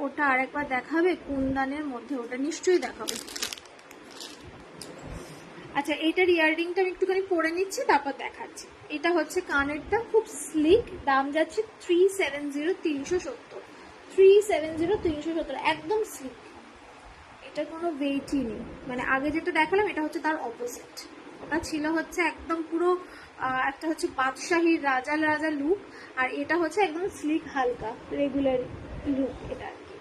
ওটা আরেকবার দেখাবে কুন্দানের মধ্যে, ওটা নিশ্চয়ই দেখাবে। আচ্ছা, এইটার ইয়াররিংটা আমি একটুখানি পরে নিচ্ছি, তারপর দেখাচ্ছি। এটা হচ্ছে কানেরটা, খুব স্লিক, দাম যাচ্ছে 370, 370। 370, 370, একদম স্লিক, এটা কোনো ওয়েটই নেই। মানে আগে যেটা দেখালাম এটা হচ্ছে তার অপোজিট, ওটা ছিল হচ্ছে একদম পুরো একটা হচ্ছে বাদশাহীর রাজা লুক, আর এটা হচ্ছে একদম স্লিক হালকা রেগুলার লুক। এটা আর কি,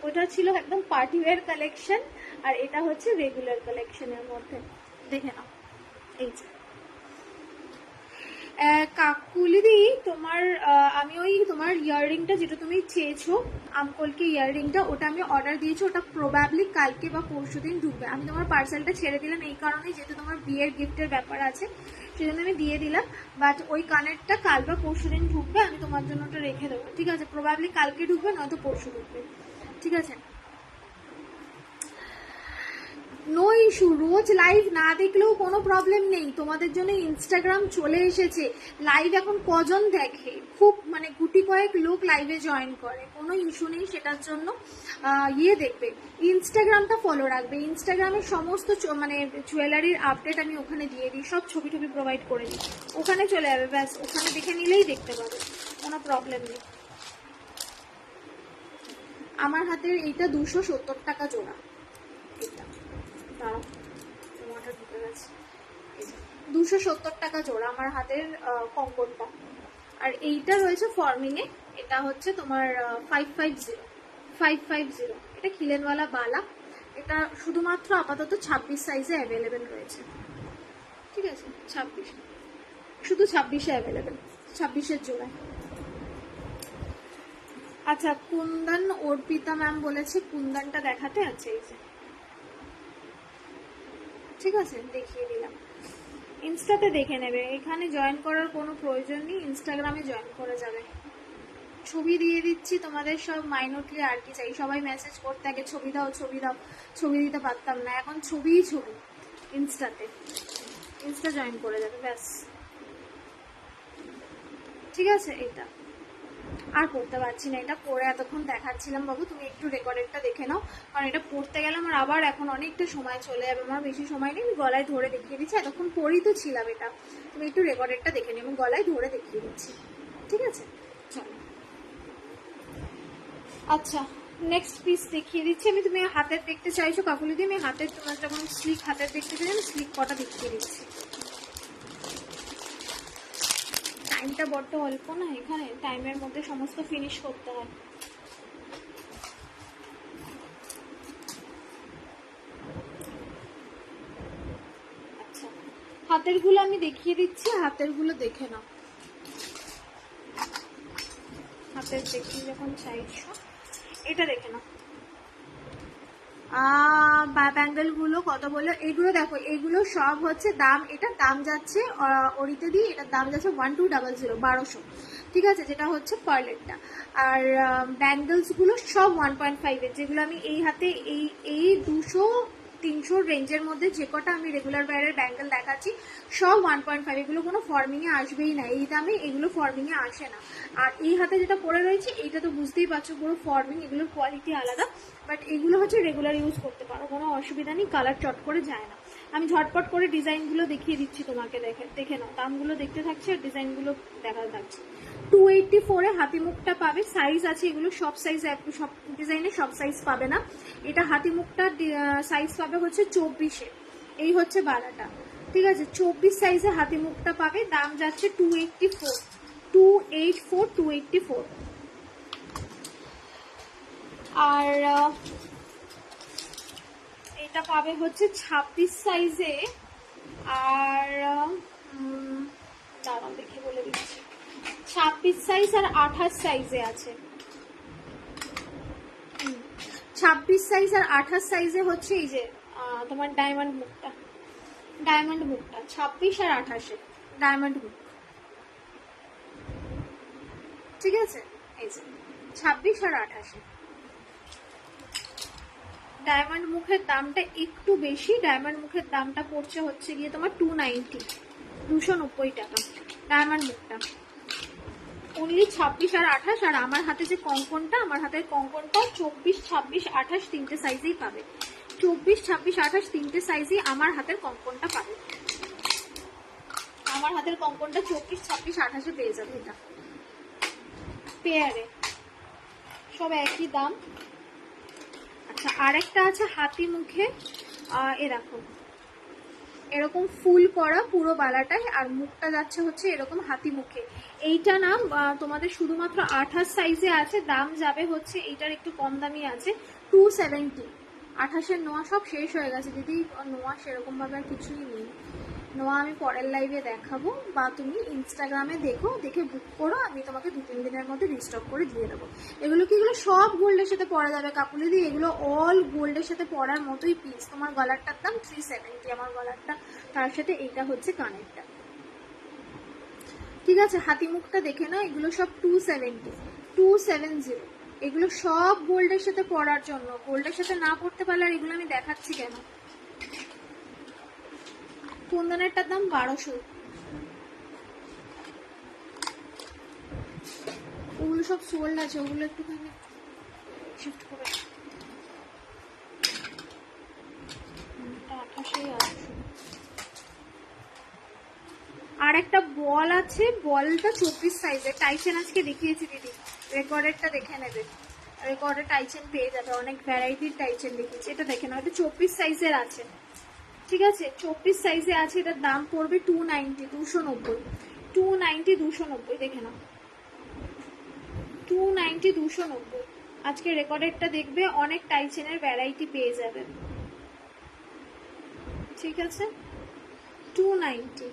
ওটা ছিল একদম পার্টি ওয়্যার কালেকশন, আর এটা হচ্ছে রেগুলার কালেকশনের মধ্যে। দেখে নাও, এই যে কাকুলিদি তোমার, আমি ওই তোমার ইয়াররিংটা যেটা তুমি চেয়েছো আমকলকে ইয়াররিংটা, ওটা আমি অর্ডার দিয়েছি, ওটা প্রবাবলি কালকে বা পরশু দিন ঢুকবে। আমি তোমার পার্সেলটা ছেড়ে দিলাম এই কারণে, যেহেতু তোমার বিয়ের গিফটের ব্যাপার আছে সেজন্য আমি দিয়ে দিলাম, বাট ওই কানেরটা কাল বা পরশু দিন ঢুকবে, আমি তোমার জন্য ওটা রেখে দেবো, ঠিক আছে? প্রবাবলি কালকে ঢুকবে, নয়তো পরশু ঢুকবে, ঠিক আছে? নো ইস্যু, রোজ লাইভ না দেখলেও কোনো প্রবলেম নেই, তোমাদের জন্য ইনস্টাগ্রাম চলে এসেছে। লাইভ এখন কজন দেখে? খুব মানে গুটি কয়েক লোক লাইভে জয়েন করে, কোনো ইস্যু নেই সেটার জন্য। দেখবে, ইনস্টাগ্রামটা ফলো রাখবে, ইনস্টাগ্রামে সমস্ত মানে জুয়েলারির আপডেট আমি ওখানে দিয়ে দিই, সব ছবি প্রোভাইড করে দিই, ওখানে চলে যাবে, ব্যাস ওখানে দেখে নিলেই দেখতে পাবে, কোনো প্রবলেম নেই। আমার হাতের এইটা 270 টাকা জোড়া, এটা 270 টাকা জোড়া আমার হাতের কঙ্কনটা। আর এইটা রয়েছে ফর্মিংয়ে, এটা হচ্ছে তোমার 550। এটা খিলেনওয়ালা বালা, এটা শুধুমাত্র আপাতত 26 সাইজে অ্যাভেলেবেল রয়েছে, ঠিক আছে? 26, শুধু 26-এ অ্যাভেলেবেল, 26-এর জোড়ায়। আচ্ছা, কুন্দন অর্পিতা ম্যাম বলেছে কুন্দনটা দেখাতে। আছে এই যে, ঠিক আছে, দেখিয়ে দিলাম। ইনস্টাতে দেখে নেবে, এখানে জয়েন করার কোনো প্রয়োজন নেই, ইনস্টাগ্রামে জয়েন করে যাবে। ছবি দিয়ে দিচ্ছি তোমাদের সব মাইনটলি। আর কি চাই? সবাই মেসেজ করতে আগে ছবি দাও ছবি দাও, ছবি দিতে পারতাম না, এখন ছবিই ছবি। ইনস্টাতে, ইনস্টা জয়েন করে যাবে ব্যাস। ঠিক আছে, এটা আর পড়তে পারছি না, এটা পড়ে এতক্ষণ দেখাচ্ছিলাম। বাবু তুমি একটু রেকর্ডেডটা দেখে নাও, কারণ এটা পড়তে গেলে আমার আবার এখন অনেকটা সময় চলে যাবে। আমার বেশি সময় নেই, আমি গলায় ধরে দেখিয়ে দিচ্ছি। এতক্ষণ পড়েই তো ছিলাম এটা, তুমি একটু রেকর্ডেডটা দেখে নিও, আমি গলায় ধরে দেখিয়ে দিচ্ছি। ঠিক আছে, চলো। আচ্ছা, নেক্সট পিস দেখিয়ে দিচ্ছি আমি। তুমি হাতের দেখতে চাইছো কাকুলি দিয়ে, আমি হাতের, তোমার যখন স্লিক হাতের দেখতে চাই আমি স্লিক কটা দেখিয়ে দিচ্ছি। টাইমটা বড্ড অল্প না, এখানে টাইমের মধ্যে সমস্ত ফিনিশ করতে হয়। আচ্ছা, হাতের গুলো আমি দেখিয়ে দিচ্ছি, হাতের গুলো দেখে নাও। হাতের দেখি যখন চাইছো, এটা দেখে নাও। ব্যাঙ্গেল গুলো কত বললো? এগুলো দেখো, এগুলো সব হচ্ছে দাম, এটার দাম যাচ্ছে ওরিতে দিয়ে, এটার দাম যাচ্ছে 1200, 1200। ঠিক আছে, যেটা হচ্ছে পার্লেটটা। আর ব্যাঙ্গেলস গুলো সব 1.5 এর, যেগুলো আমি এই হাতে এই 200-300 রেঞ্জের মধ্যে যে কটা আমি রেগুলার ওয়্যারের ব্যাঙ্গেল দেখাচ্ছি সব 1.5। এগুলো কোনো ফর্মিংয়ে আসবেই না, এই দামে এগুলো ফর্মিংয়ে আসে না। আর এই হাতে যেটা পরে রয়েছে এইটা তো বুঝতেই পারছো পুরো ফর্মিং, এগুলোর কোয়ালিটি আলাদা। বাট এগুলো হচ্ছে রেগুলার ইউজ করতে পারো, কোনো অসুবিধা নেই, কালার চট করে যায় না। আমি ঝটপট করে ডিজাইনগুলো দেখিয়ে দিচ্ছি তোমাকে, দেখে নাও। দামগুলো দেখতে থাকছে আর ডিজাইনগুলো দেখা থাকছে। 284 এ হাতিমুখটা পাবে, সাইজ আছে এগুলো সব সাইজ, সব ডিজাইনে সব সাইজ পাবে না। এটা হাতিমুখটা সাইজ পাবে হচ্ছে 24-এ, এই হচ্ছে বালাটা। ঠিক আছে, 24 সাইজে হাতিমুখটা পাবে, দাম যাচ্ছে 284। আর এটা পাবে হচ্ছে 26 সাইজে। আর দাঁড়াও দেখে বলে দিচ্ছি, 26 সাইজ আর 28 সাইজে আছে। 26 সাইজ আর 28 সাইজে হচ্ছে এই যে তোমার ডায়মন্ড মুখটা, 26 আর 28-এ ডায়মন্ড মুখ। ঠিক আছে, এই যে 26 আর 28-এ ডায়মন্ড মুখের দামটা একটু বেশি। ডায়মন্ড মুখের দামটা পড়ছে হচ্ছে গিয়ে তোমার 290, 290 টাকা ডায়মন্ড মুখটা। অনলি 26 আর 28। আর আমার হাতে যে কঙ্কনটা, আমার হাতের কঙ্কনটা 24, 26, 28 তিনটে সাইজেই পাবে। 24, 26, 28 তিনটে সাইজেই আমার হাতের কঙ্কনটা পাবে। আমার হাতের কঙ্কনটা 24, 26, 28-এ পেয়ে যাবে। এটা পেয়ারে সব একই দাম। আচ্ছা, আরেকটা আছে হাতি মুখে, এ দেখো এরকম ফুল করা পুরো বালাটায়, আর মুখটা যাচ্ছে হচ্ছে এরকম হাতি মুখে। এইটা না তোমাদের শুধুমাত্র 28 সাইজে আছে, দাম যাবে হচ্ছে, এইটার একটু কম দামি আছে 270। 28-এর নোয়া সব শেষ হয়ে গেছে দিদি, নোয়া সেরকম ভাবে আর কিছুই নেই। নোয়া আমি পরের লাইভে দেখাবো, বা তুমি ইনস্টাগ্রামে দেখো, দেখে বুক করো, আমি তোমাকে 2-3 দিনের মধ্যে রিস্টক করে দিয়ে দেবো। এগুলো কি, এগুলো সব গোল্ডের সাথে পরা যাবে কাকুলি দি, এগুলো অল গোল্ডের সাথে পরার মতোই পিস। তোমার গলারটার দাম 370, আমার গলারটা, তার সাথে এইটা হচ্ছে কানেরটা। ঠিক আছে, হাতি মুখটা দেখে নাও, এগুলো সব 270, 270। এগুলো সব গোল্ডের সাথে পরার জন্য, গোল্ডের সাথে না পড়তে পারলে আর এগুলো আমি দেখাচ্ছি কেন। কুন্দনেরটার দাম 1200। ওগুলো সব সোল্ড আছে, ওগুলো একটুখানি শিফট করে। 28-এই আছে। আর একটা বল আছে, বলটা 24 সাইজের, টাইচেন আজকে দেখিয়েছি দিদি, রেকর্ডেরটা দেখে নেবে, রেকর্ডের টাইচেন পেয়ে যাবে, অনেক ভ্যারাইটির টাইচেন দেখিয়েছি। এটা দেখে নাও, এটা 24 সাইজের আছে। ঠিক আছে, 24 সাইজে আছে, এটার দাম পড়বে 290, 290, 290, 290। দেখে নাও, 290, 290। আজকে রেকর্ডেরটা দেখবে, অনেক টাইচেনের ভ্যারাইটি পেয়ে যাবে। ঠিক আছে, 290।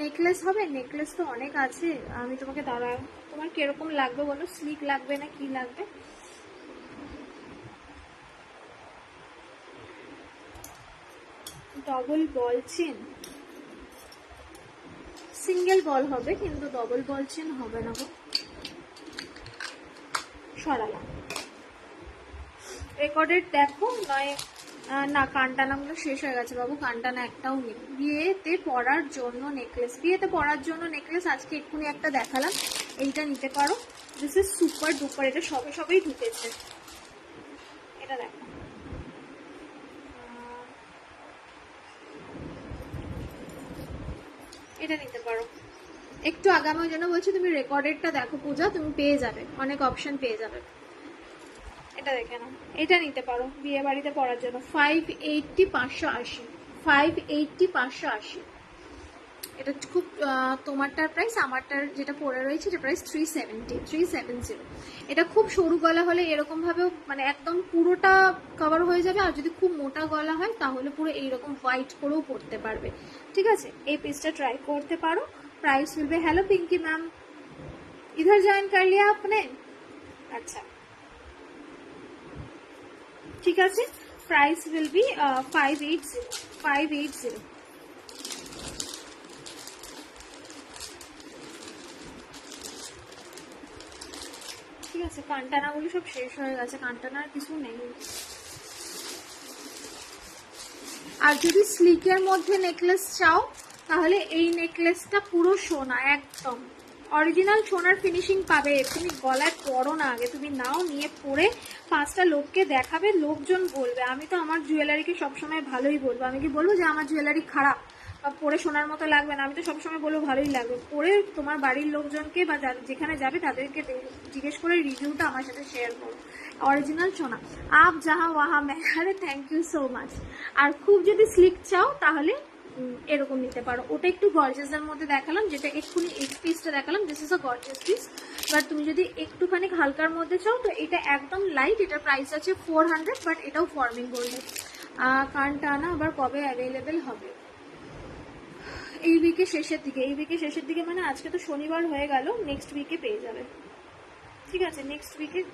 নেকলেস হবে, নেকলেস তো অনেক আছে, আমি তোমাকে দাঁড়ায় তো তোমার কিরকম লাগবে বলো, স্লিক লাগবে না কি লাগবে? ডবল বল চেন, সিঙ্গেল বল হবে কিন্তু ডবল বল চেন হবে না গো। সরালাম। রেকর্ডেড দেখো নয় না, কানটানাগুলো শেষ হয়ে গেছে বাবু, কানটানা একটাও নেই। বিয়েতে পরার জন্য নেকলেস, বিয়েতে পরার জন্য নেকলেস আজকে এক্ষুনি একটা দেখালাম, এইটা নিতে পারো। দিস ইজ সুপার ডুপার, এটা সবেই ঢুকেছে। এটা দেখো, এটা নিতে পারো। একটু আগামী জন্য বলছি, তুমি রেকর্ডেডটা দেখো পূজা, তুমি পেয়ে যাবে, অনেক অপশন পেয়ে যাবে। এটা দেখে নাও, এটা নিতে পারো বিয়ে বাড়িতে পরার জন্য। 580, 580, 580, 580। এটা খুব, তোমারটার প্রাইস, আমারটার যেটা পরে রয়েছে এটা প্রাইস 370, 370। এটা খুব সরু গলা হলে এরকম ভাবে মানে একদম পুরোটা কভার হয়ে যাবে, আর যদি খুব মোটা গলা হয় তাহলে পুরো এইরকম হোয়াইট করেও পরতে পারবে। ঠিক আছে, এই পিসটা ট্রাই করতে পারো। Price will be, hello Pinky ma'am, इधर ज्वाइन कर लिया आपने? अच्छा ठीक है, प्राइस विल बी 580, 580। ঠিক আছে, কানটানাগুলো সব শেষ হয়ে গেছে, কানটানা আর কিছু নেই। আর যদি স্লিকের মধ্যে নেকলেস চাও তাহলে এই নেকলেসটা পুরো সোনা, একদম অরিজিনাল সোনার ফিনিশিং পাবে। তুমি গলায় পরো না, আগে তুমি নাও, নিয়ে পরে 5টা লোককে দেখাবে, লোকজন বলবে। আমি তো আমার জুয়েলারিকে সবসময় ভালোই বলবো, আমি কি বলবো যে আমার জুয়েলারি খারাপ বা পরে সোনার মতো লাগবে না? আমি তো সবসময় বলবো ভালোই লাগবে। পরে তোমার বাড়ির লোকজনকে বা যেখানে যাবে তাদেরকে জিজ্ঞেস করে রিভিউটা আমার সাথে শেয়ার করো। অরিজিনাল সোনা, আপ যাহা ওয়াহা মে। আরে থ্যাংক ইউ সো মাচ। আর খুব যদি স্লিক চাও তাহলে এরকম নিতে পারো। ওটা একটু গর্জিয়াসের মধ্যে দেখালাম, যেটা এক্ষুনি এই পিসটা দেখালাম, this is a gorgeous piece. But তুমি যদি একটুখানি হালকার মধ্যে চাও তো এটা একদম লাইট, এটার প্রাইস আছে 400, বাট এটাও ফর্মিং গোল্ডের। কানটানা আবার কবে অ্যাভেলেবেল হবে? এই উইকের শেষের দিকে, এই উইকের শেষের দিকে মানে আজকে তো শনিবার হয়ে গেল, নেক্সট উইকে পেয়ে যাবে। ঠিক আছে, নেক্সট উইকের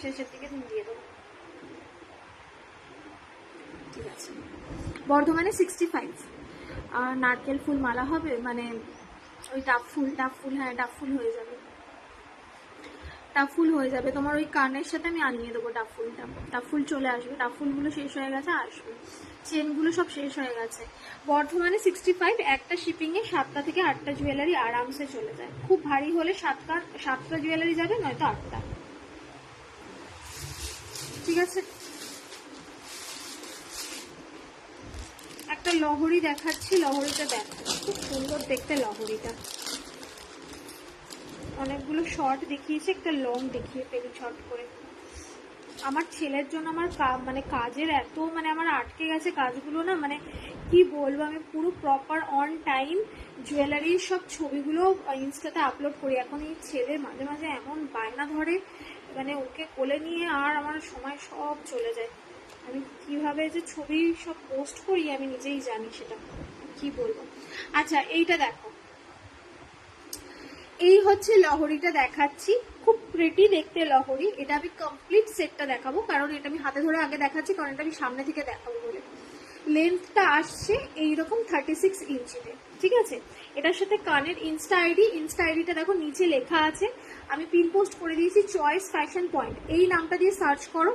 শেষের দিকে তুমি দিয়ে দেবো। ঠিক আছে, বর্ধমানে 65। নারকেল ফুল মালা হবে, মানে ওই ডাব ফুল, হ্যাঁ ডাব ফুল হয়ে যাবে, ডাব ফুল হয়ে যাবে। তোমার ওই কানের সাথে আমি আনিয়ে দেবো ডাব ফুলটা, ডাব ফুল চলে আসবে। ডাব ফুলগুলো শেষ হয়ে গেছে, আসবে। চেনগুলো সব শেষ হয়ে গেছে। বর্ধমানে 65, একটা শিপিংয়ে 7টা থেকে 8টা জুয়েলারি আরামসে চলে যায়। খুব ভারী হলে 7টা জুয়েলারি যাবে, নয়তো 8টা। ঠিক আছে, একটা লহরি দেখাচ্ছি, লহরিটা দেখো, খুব সুন্দর দেখতে লহরিটা। অনেকগুলো শর্ট দেখিয়েছে, একটা লং দেখিয়ে ফেলি শর্ট করে। আমার ছেলের জন্য আমার মানে কাজের এত মানে আমার আটকে গেছে কাজগুলো না, মানে কি বলবো, আমি পুরো প্রপার অন টাইম জুয়েলারির সব ছবিগুলো ইনস্টাতে আপলোড করি। এখন এই ছেলে মাঝে মাঝে এমন বায়না ধরে, মানে ওকে কোলে নিয়ে আর আমার সময় সব চলে যায়। আমি কিভাবে যে ছবি সব পোস্ট করি আমি নিজেই জানি, সেটা কি বলবো। আচ্ছা এইটা দেখো, এই হচ্ছে লহরিটা দেখাচ্ছি, খুব প্রিটি দেখতে লহরি। এটা আমি কমপ্লিট সেটটা দেখাবো, কারণ এটা আমি হাতে ধরে আগে দেখাচ্ছি, কারণ এটা আমি সামনে থেকে দেখাবো বলে। লেন্থটা আসছে এইরকম 36 ইঞ্চিতে। ঠিক আছে, এটার সাথে কানের ইনস্টা আইডিটা দেখো নিচে লেখা আছে, আমি পিন পোস্ট করে দিয়েছি, চয়েস ফ্যাশন পয়েন্ট। এই নামটা দিয়ে সার্চ করো,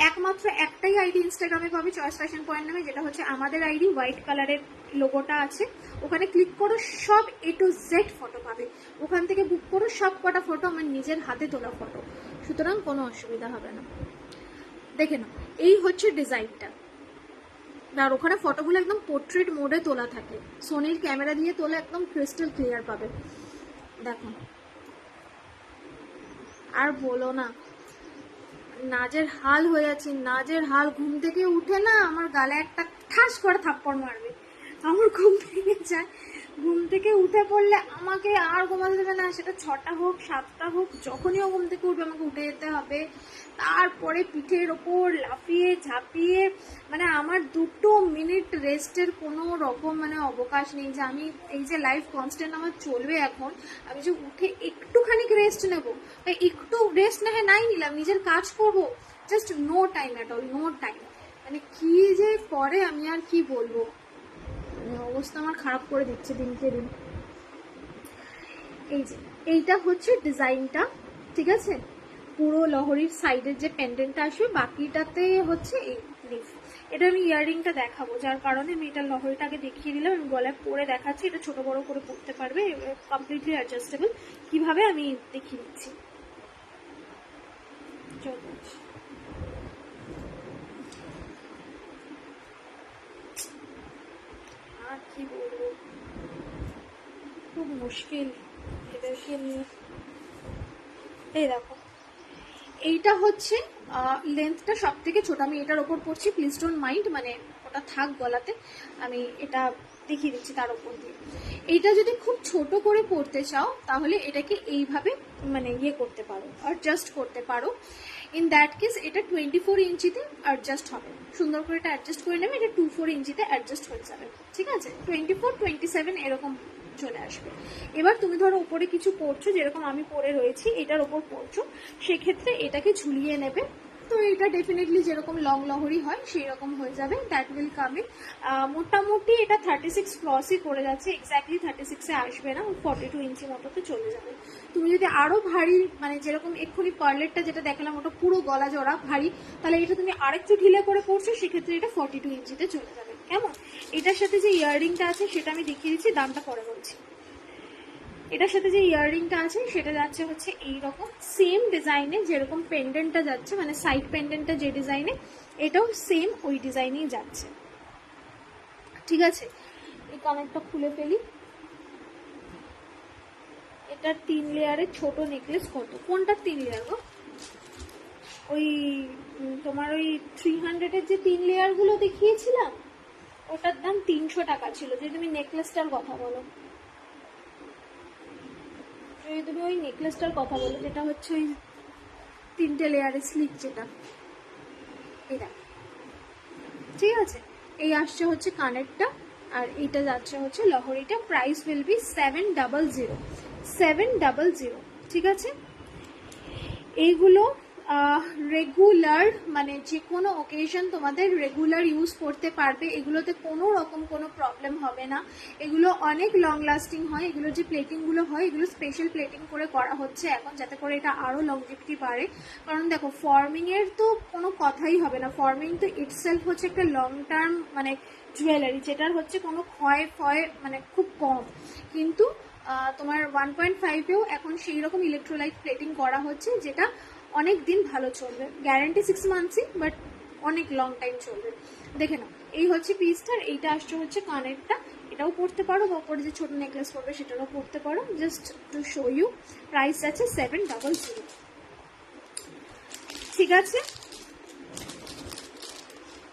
একমাত্র একটাই আইডি ইনস্টাগ্রামে পাবে চয়েস ফ্যাশন পয়েন্ট নামে, যেটা হচ্ছে আমাদের আইডি, হোয়াইট কালারের লোগোটা আছে। ওখানে ক্লিক করো, সব A to Z ফটো পাবে। ওখান থেকে বুক করো, সব কটা ফটো আমার নিজের হাতে তোলা ফটো, সুতরাং কোনো অসুবিধা হবে না। দেখে নাও, এই হচ্ছে ডিজাইনটা। আর ওখানে ফটোগুলো একদম পোর্ট্রেট মোডে তোলা থাকে, সোনির ক্যামেরা দিয়ে তোলা, একদম ক্রিস্টাল ক্লিয়ার পাবে। দেখো, আর বলো না, নাজের হাল হয়ে যাচ্ছে, নাজের হাল। ঘুম থেকে উঠে না আমার গালে একটা ঠাস করে থাপ্পড় মারবে, আমার ঘুম ভেঙে যায়। ঘুম থেকে উঠে পড়লে আমাকে আর ঘুমাতে দেবে না, সেটা 6টা হোক 7টা হোক, যখনই ও ঘুম থেকে উঠবে আমাকে উঠে যেতে হবে, তারপরে পিঠের ওপর লাফিয়ে ঝাঁপিয়ে, মানে আমার 2 মিনিট রেস্টের কোনো রকম মানে অবকাশ নেই যে আমি এই যে লাইফ কনস্ট্যান্ট আমার চলবে এখন, আমি যে উঠে একটুখানি রেস্ট নেব, একটু রেস্ট না হয় নাই নিলাম, নিজের কাজ করব, just no time at all, no time. মানে কি যে করে আমি আর কি বলবো, অবস্থা আমার খারাপ করে দিচ্ছে দিনকে দিন। এই যে এইটা হচ্ছে ডিজাইনটা, ঠিক আছে, পুরো লহরির সাইডের যে পেন্ডেন্টটা আসবে, বাকিটাতে হচ্ছে এই লিফ। এটা আমি ইয়াররিংটা দেখাবো, যার কারণে আমি এটা লহরিটাকে দেখিয়ে দিলাম, আমি গলায় পরে দেখাচ্ছি, এটা ছোট বড় করে পরতে পারবে, কমপ্লিটলি অ্যাডজাস্টেবল, কিভাবে আমি দেখিয়ে দিচ্ছি। আর কি বলবো, খুব মুশকিল এদেরকে নিয়ে। এই দেখো, এইটা হচ্ছে লেন্থটা সব থেকে ছোট, আমি এটার ওপর পড়ছি, প্লিজ ডোন্ট মাইন্ড, মানে ওটা থাক গলাতে, আমি এটা দেখিয়ে দিচ্ছি তার উপর দিয়ে। এইটা যদি খুব ছোট করে পড়তে চাও তাহলে এটাকে এইভাবে মানে ইয়ে করতে পারো, অ্যাডজাস্ট করতে পারো। ইন দ্যাট কেস এটা 24 ইঞ্চিতে অ্যাডজাস্ট হবে, সুন্দর করে এটা অ্যাডজাস্ট করে নেবে, এটা 24 ইঞ্চিতে অ্যাডজাস্ট হয়ে যাবে, ঠিক আছে, 24, 27 এরকম চলে আসবে। এবার তুমি ধরো উপরে কিছু পরছো, যেরকম আমি পরে রয়েছি, এটার ওপর পরছো, সেক্ষেত্রে এটাকে ঝুলিয়ে নেবে, তো এটা ডেফিনেটলি যেরকম লং লহরি হয় সেই রকম হয়ে যাবে, দ্যাট উইল কাম ইন। মোটামুটি এটা 36 ক্রসই করে যাচ্ছে, এক্স্যাক্টলি 36-এ আসবে না, 42 ইঞ্চি মতোতে চলে যাবে। তুমি যদি আরো ভারী, মানে যেরকম এক্ষুনি পার্লেটটা যেটা দেখালাম ওটা পুরো গলা জড়া ভারী, তাহলে এটা তুমি আরেকটু ঢিলে করে পড়ছো, সেক্ষেত্রে এটা 42 ইঞ্চিতে চলে যাবে, কেমন। এটার সাথে যে ইয়াররিংটা আছে সেটা আমি দেখিয়ে দিচ্ছি, দামটা পরে বলছি। এটার সাথে যে ইয়াররিংটা আছে সেটা যাচ্ছে হচ্ছে এইরকম সেম ডিজাইনে, যেরকম পেন্ডেন্টটা যাচ্ছে, মানে সাইড পেন্ডেন্টটা যে ডিজাইনে, এটাও সেম ওই ডিজাইনেই যাচ্ছে, ঠিক আছে। এই কানেরটা খুলে ফেলি, এটার 3 লেয়ারের ছোট নেকলেস কত, কোনটার 3 লেয়ার গো? ওই তোমার ওই 300-এর যে 3 লেয়ার গুলো দেখিয়েছিলাম, ওটার দাম 300 টাকা ছিল, যদি তুমি নেকলেসটার কথা বলো, যদি তুমি ওই নেকলেসটার কথা বলো, যেটা হচ্ছে ওই 3টে লেয়ারের স্লিপ, যেটা এটা, ঠিক আছে। এই আসছে হচ্ছে কানেরটা, আর এইটা যাচ্ছে হচ্ছে লহরিটা, প্রাইস উইল বি 700, 700, ঠিক আছে। এইগুলো রেগুলার, মানে যে কোনো ওকেশন তোমাদের রেগুলার ইউজ করতে পারবে, এগুলোতে কোনো রকম কোনো প্রবলেম হবে না, এগুলো অনেক লং লাস্টিং হয়, এগুলো যে প্লেটিংগুলো হয় এগুলো স্পেশাল প্লেটিং করে করা হচ্ছে এখন, যাতে করে এটা আরও লংজিভিটি বাড়ে। কারণ দেখো ফর্মিংয়ের তো কোনো কথাই হবে না, ফর্মিং তো ইটসেলফ হচ্ছে একটা লং টার্ম মানে জুয়েলারি, যেটার হচ্ছে কোনো ক্ষয় ফয় মানে খুব কম, কিন্তু তোমার 1.5-এও এখন সেই রকম ইলেকট্রোলাইট প্লেটিং করা হচ্ছে, যেটা অনেক দিন ভালো চলবে, গ্যারান্টি 6 মান্থসই, বাট অনেক লং টাইম চলবে। দেখে নাও, এই হচ্ছে পিসটার, এইটা আসছে হচ্ছে কানেরটা, এটাও পড়তে পারো, বা ওপরে যে ছোট নেকলেস পড়বে সেটাও পড়তে পারো, just to show you. Price আছে 700, ঠিক আছে।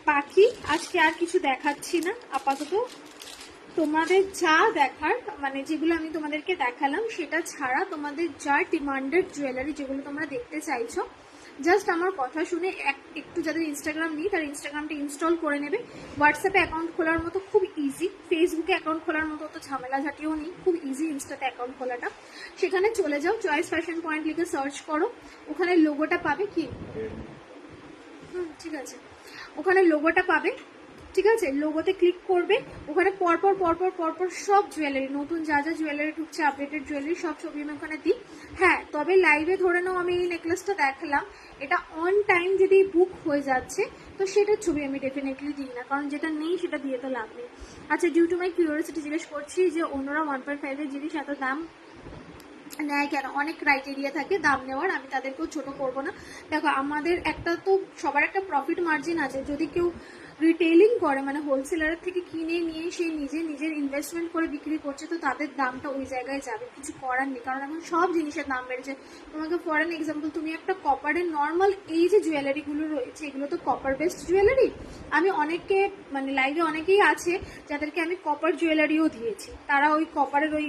বাকি আজকে আর কিছু দেখাচ্ছি না আপাতত, তোমাদের যা দেখার মানে যেগুলো আমি তোমাদেরকে দেখালাম সেটা ছাড়া তোমাদের যা ডিমান্ডেড জুয়েলারি যেগুলো তোমরা দেখতে চাইছো, জাস্ট আমার কথা শুনে একটু যাদের ইনস্টাগ্রাম নেই তারা ইনস্টাগ্রামটা ইনস্টল করে নেবে, হোয়াটসঅ্যাপে অ্যাকাউন্ট খোলার মতো খুব ইজি, ফেসবুকে অ্যাকাউন্ট খোলার মতো তো ঝামেলা ঝাঁটিও নেই, খুব ইজি ইনস্টাতে অ্যাকাউন্ট খোলাটা। সেখানে চলে যাও, চয়েস ফ্যাশন পয়েন্ট লিখে সার্চ করো, ওখানে লোগোটা পাবে, কি ঠিক আছে, ওখানে লোগোটা পাবে, ঠিক আছে, লোগোতে ক্লিক করবে, ওখানে পরপর পরপর পরপর সব জুয়েলারি, নতুন যা যা জুয়েলারি ঢুকছে, আপডেটেড জুয়েলারি সব ছবি আমি ওখানে দিই। হ্যাঁ, তবে লাইভে ধরে নাও আমি এই নেকলেসটা দেখালাম, এটা অন টাইম যদি বুক হয়ে যাচ্ছে তো সেটার ছবি আমি ডেফিনেটলি দিই না, কারণ যেটা নেই সেটা দিয়ে তো লাভ নেই। আচ্ছা, ডিউ টু মাই কিউরিওসিটি জিজ্ঞেস করছি যে অন্যরা 1.5-এর জিনিস এত দাম নেয় কেন, অনেক ক্রাইটেরিয়া থাকে দাম নেওয়ার, আমি তাদেরকেও ছোট করবো না। দেখো আমাদের একটা তো সবার একটা প্রফিট মার্জিন আছে, যদি কেউ রিটেলিং করে মানে হোলসেলারের থেকে কিনে নিয়ে সেই নিজের ইনভেস্টমেন্ট করে বিক্রি করছে, তো তাদের দামটা ওই জায়গায় যাবে, কিছু করার নেই, কারণ এখন সব জিনিসের দাম বেড়েছে। তোমাকে ফর অ্যান এক্সাম্পল, তুমি একটা কপারের নর্মাল এই যে জুয়েলারিগুলো রয়েছে এগুলো তো কপার বেসড জুয়েলারি, আমি অনেককে মানে লাইভে অনেকেই আছে যাদেরকে আমি কপার জুয়েলারিও দিয়েছি, তারা ওই কপারের ওই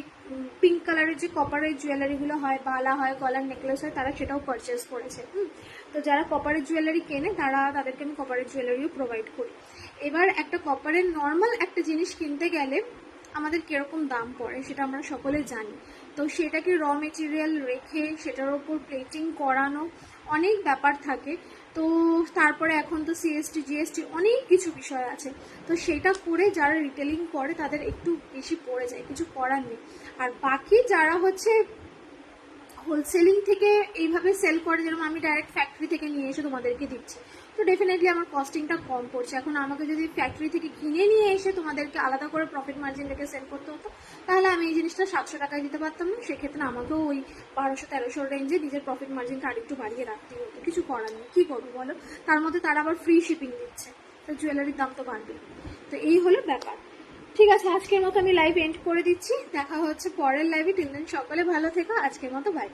পিঙ্ক কালারের যে কপারের জুয়েলারিগুলো হয়, বালা হয়, গলার নেকলেস হয়, তারা সেটাও পারচেস করেছে। তো যারা কপারের জুয়েলারি কেনে তাদেরকে আমি কপারের জুয়েলারিও প্রোভাইড করি। এবার একটা কপারের নর্মাল একটা জিনিস কিনতে গেলে আমাদের কিরকম দাম পড়ে সেটা আমরা সকলে জানি। তো সেটাকে র মেটেরিয়াল রেখে সেটার ওপর প্লেটিং করানো অনেক ব্যাপার থাকে। তো তারপরে এখন তো সিএসটি জিএসটি অনেক কিছু বিষয় আছে। তো সেটা করে যারা রিটেলিং করে তাদের একটু বেশি পড়ে যায়, কিছু করার নেই। আর বাকি যারা হচ্ছে হোলসেলিং থেকে এইভাবে সেল করে, যেরকম আমি ডাইরেক্ট ফ্যাক্টরি থেকে নিয়ে এসে তোমাদেরকে দিচ্ছি, তো ডেফিনেটলি আমার কস্টিংটা কম পড়ছে। এখন আমাকে যদি ফ্যাক্টরি থেকে কিনে নিয়ে এসে তোমাদেরকে আলাদা করে প্রফিট মার্জিন রেখে সেল করতে হতো, তাহলে আমি এই জিনিসটা 700 টাকায় দিতে পারতাম না। সেক্ষেত্রে আমাকেও ওই 1200-1300 রেঞ্জে নিজের প্রফিট মার্জিনটা আরেকটু বাড়িয়ে রাখতেই হতো। কিছু করার নেই, কী করবো বলো? তার মধ্যে তারা আবার ফ্রি শিপিং দিচ্ছে, তো জুয়েলারির দাম তো বাড়বে। তো এই হলো ব্যাপার। ঠিক আছে, আজকের মতো আমি লাইভ এন্ড করে দিচ্ছি। দেখা হচ্ছে পরের লাইভে। টিল দেন সকলে ভালো থেকো। আজকের মতো বাই।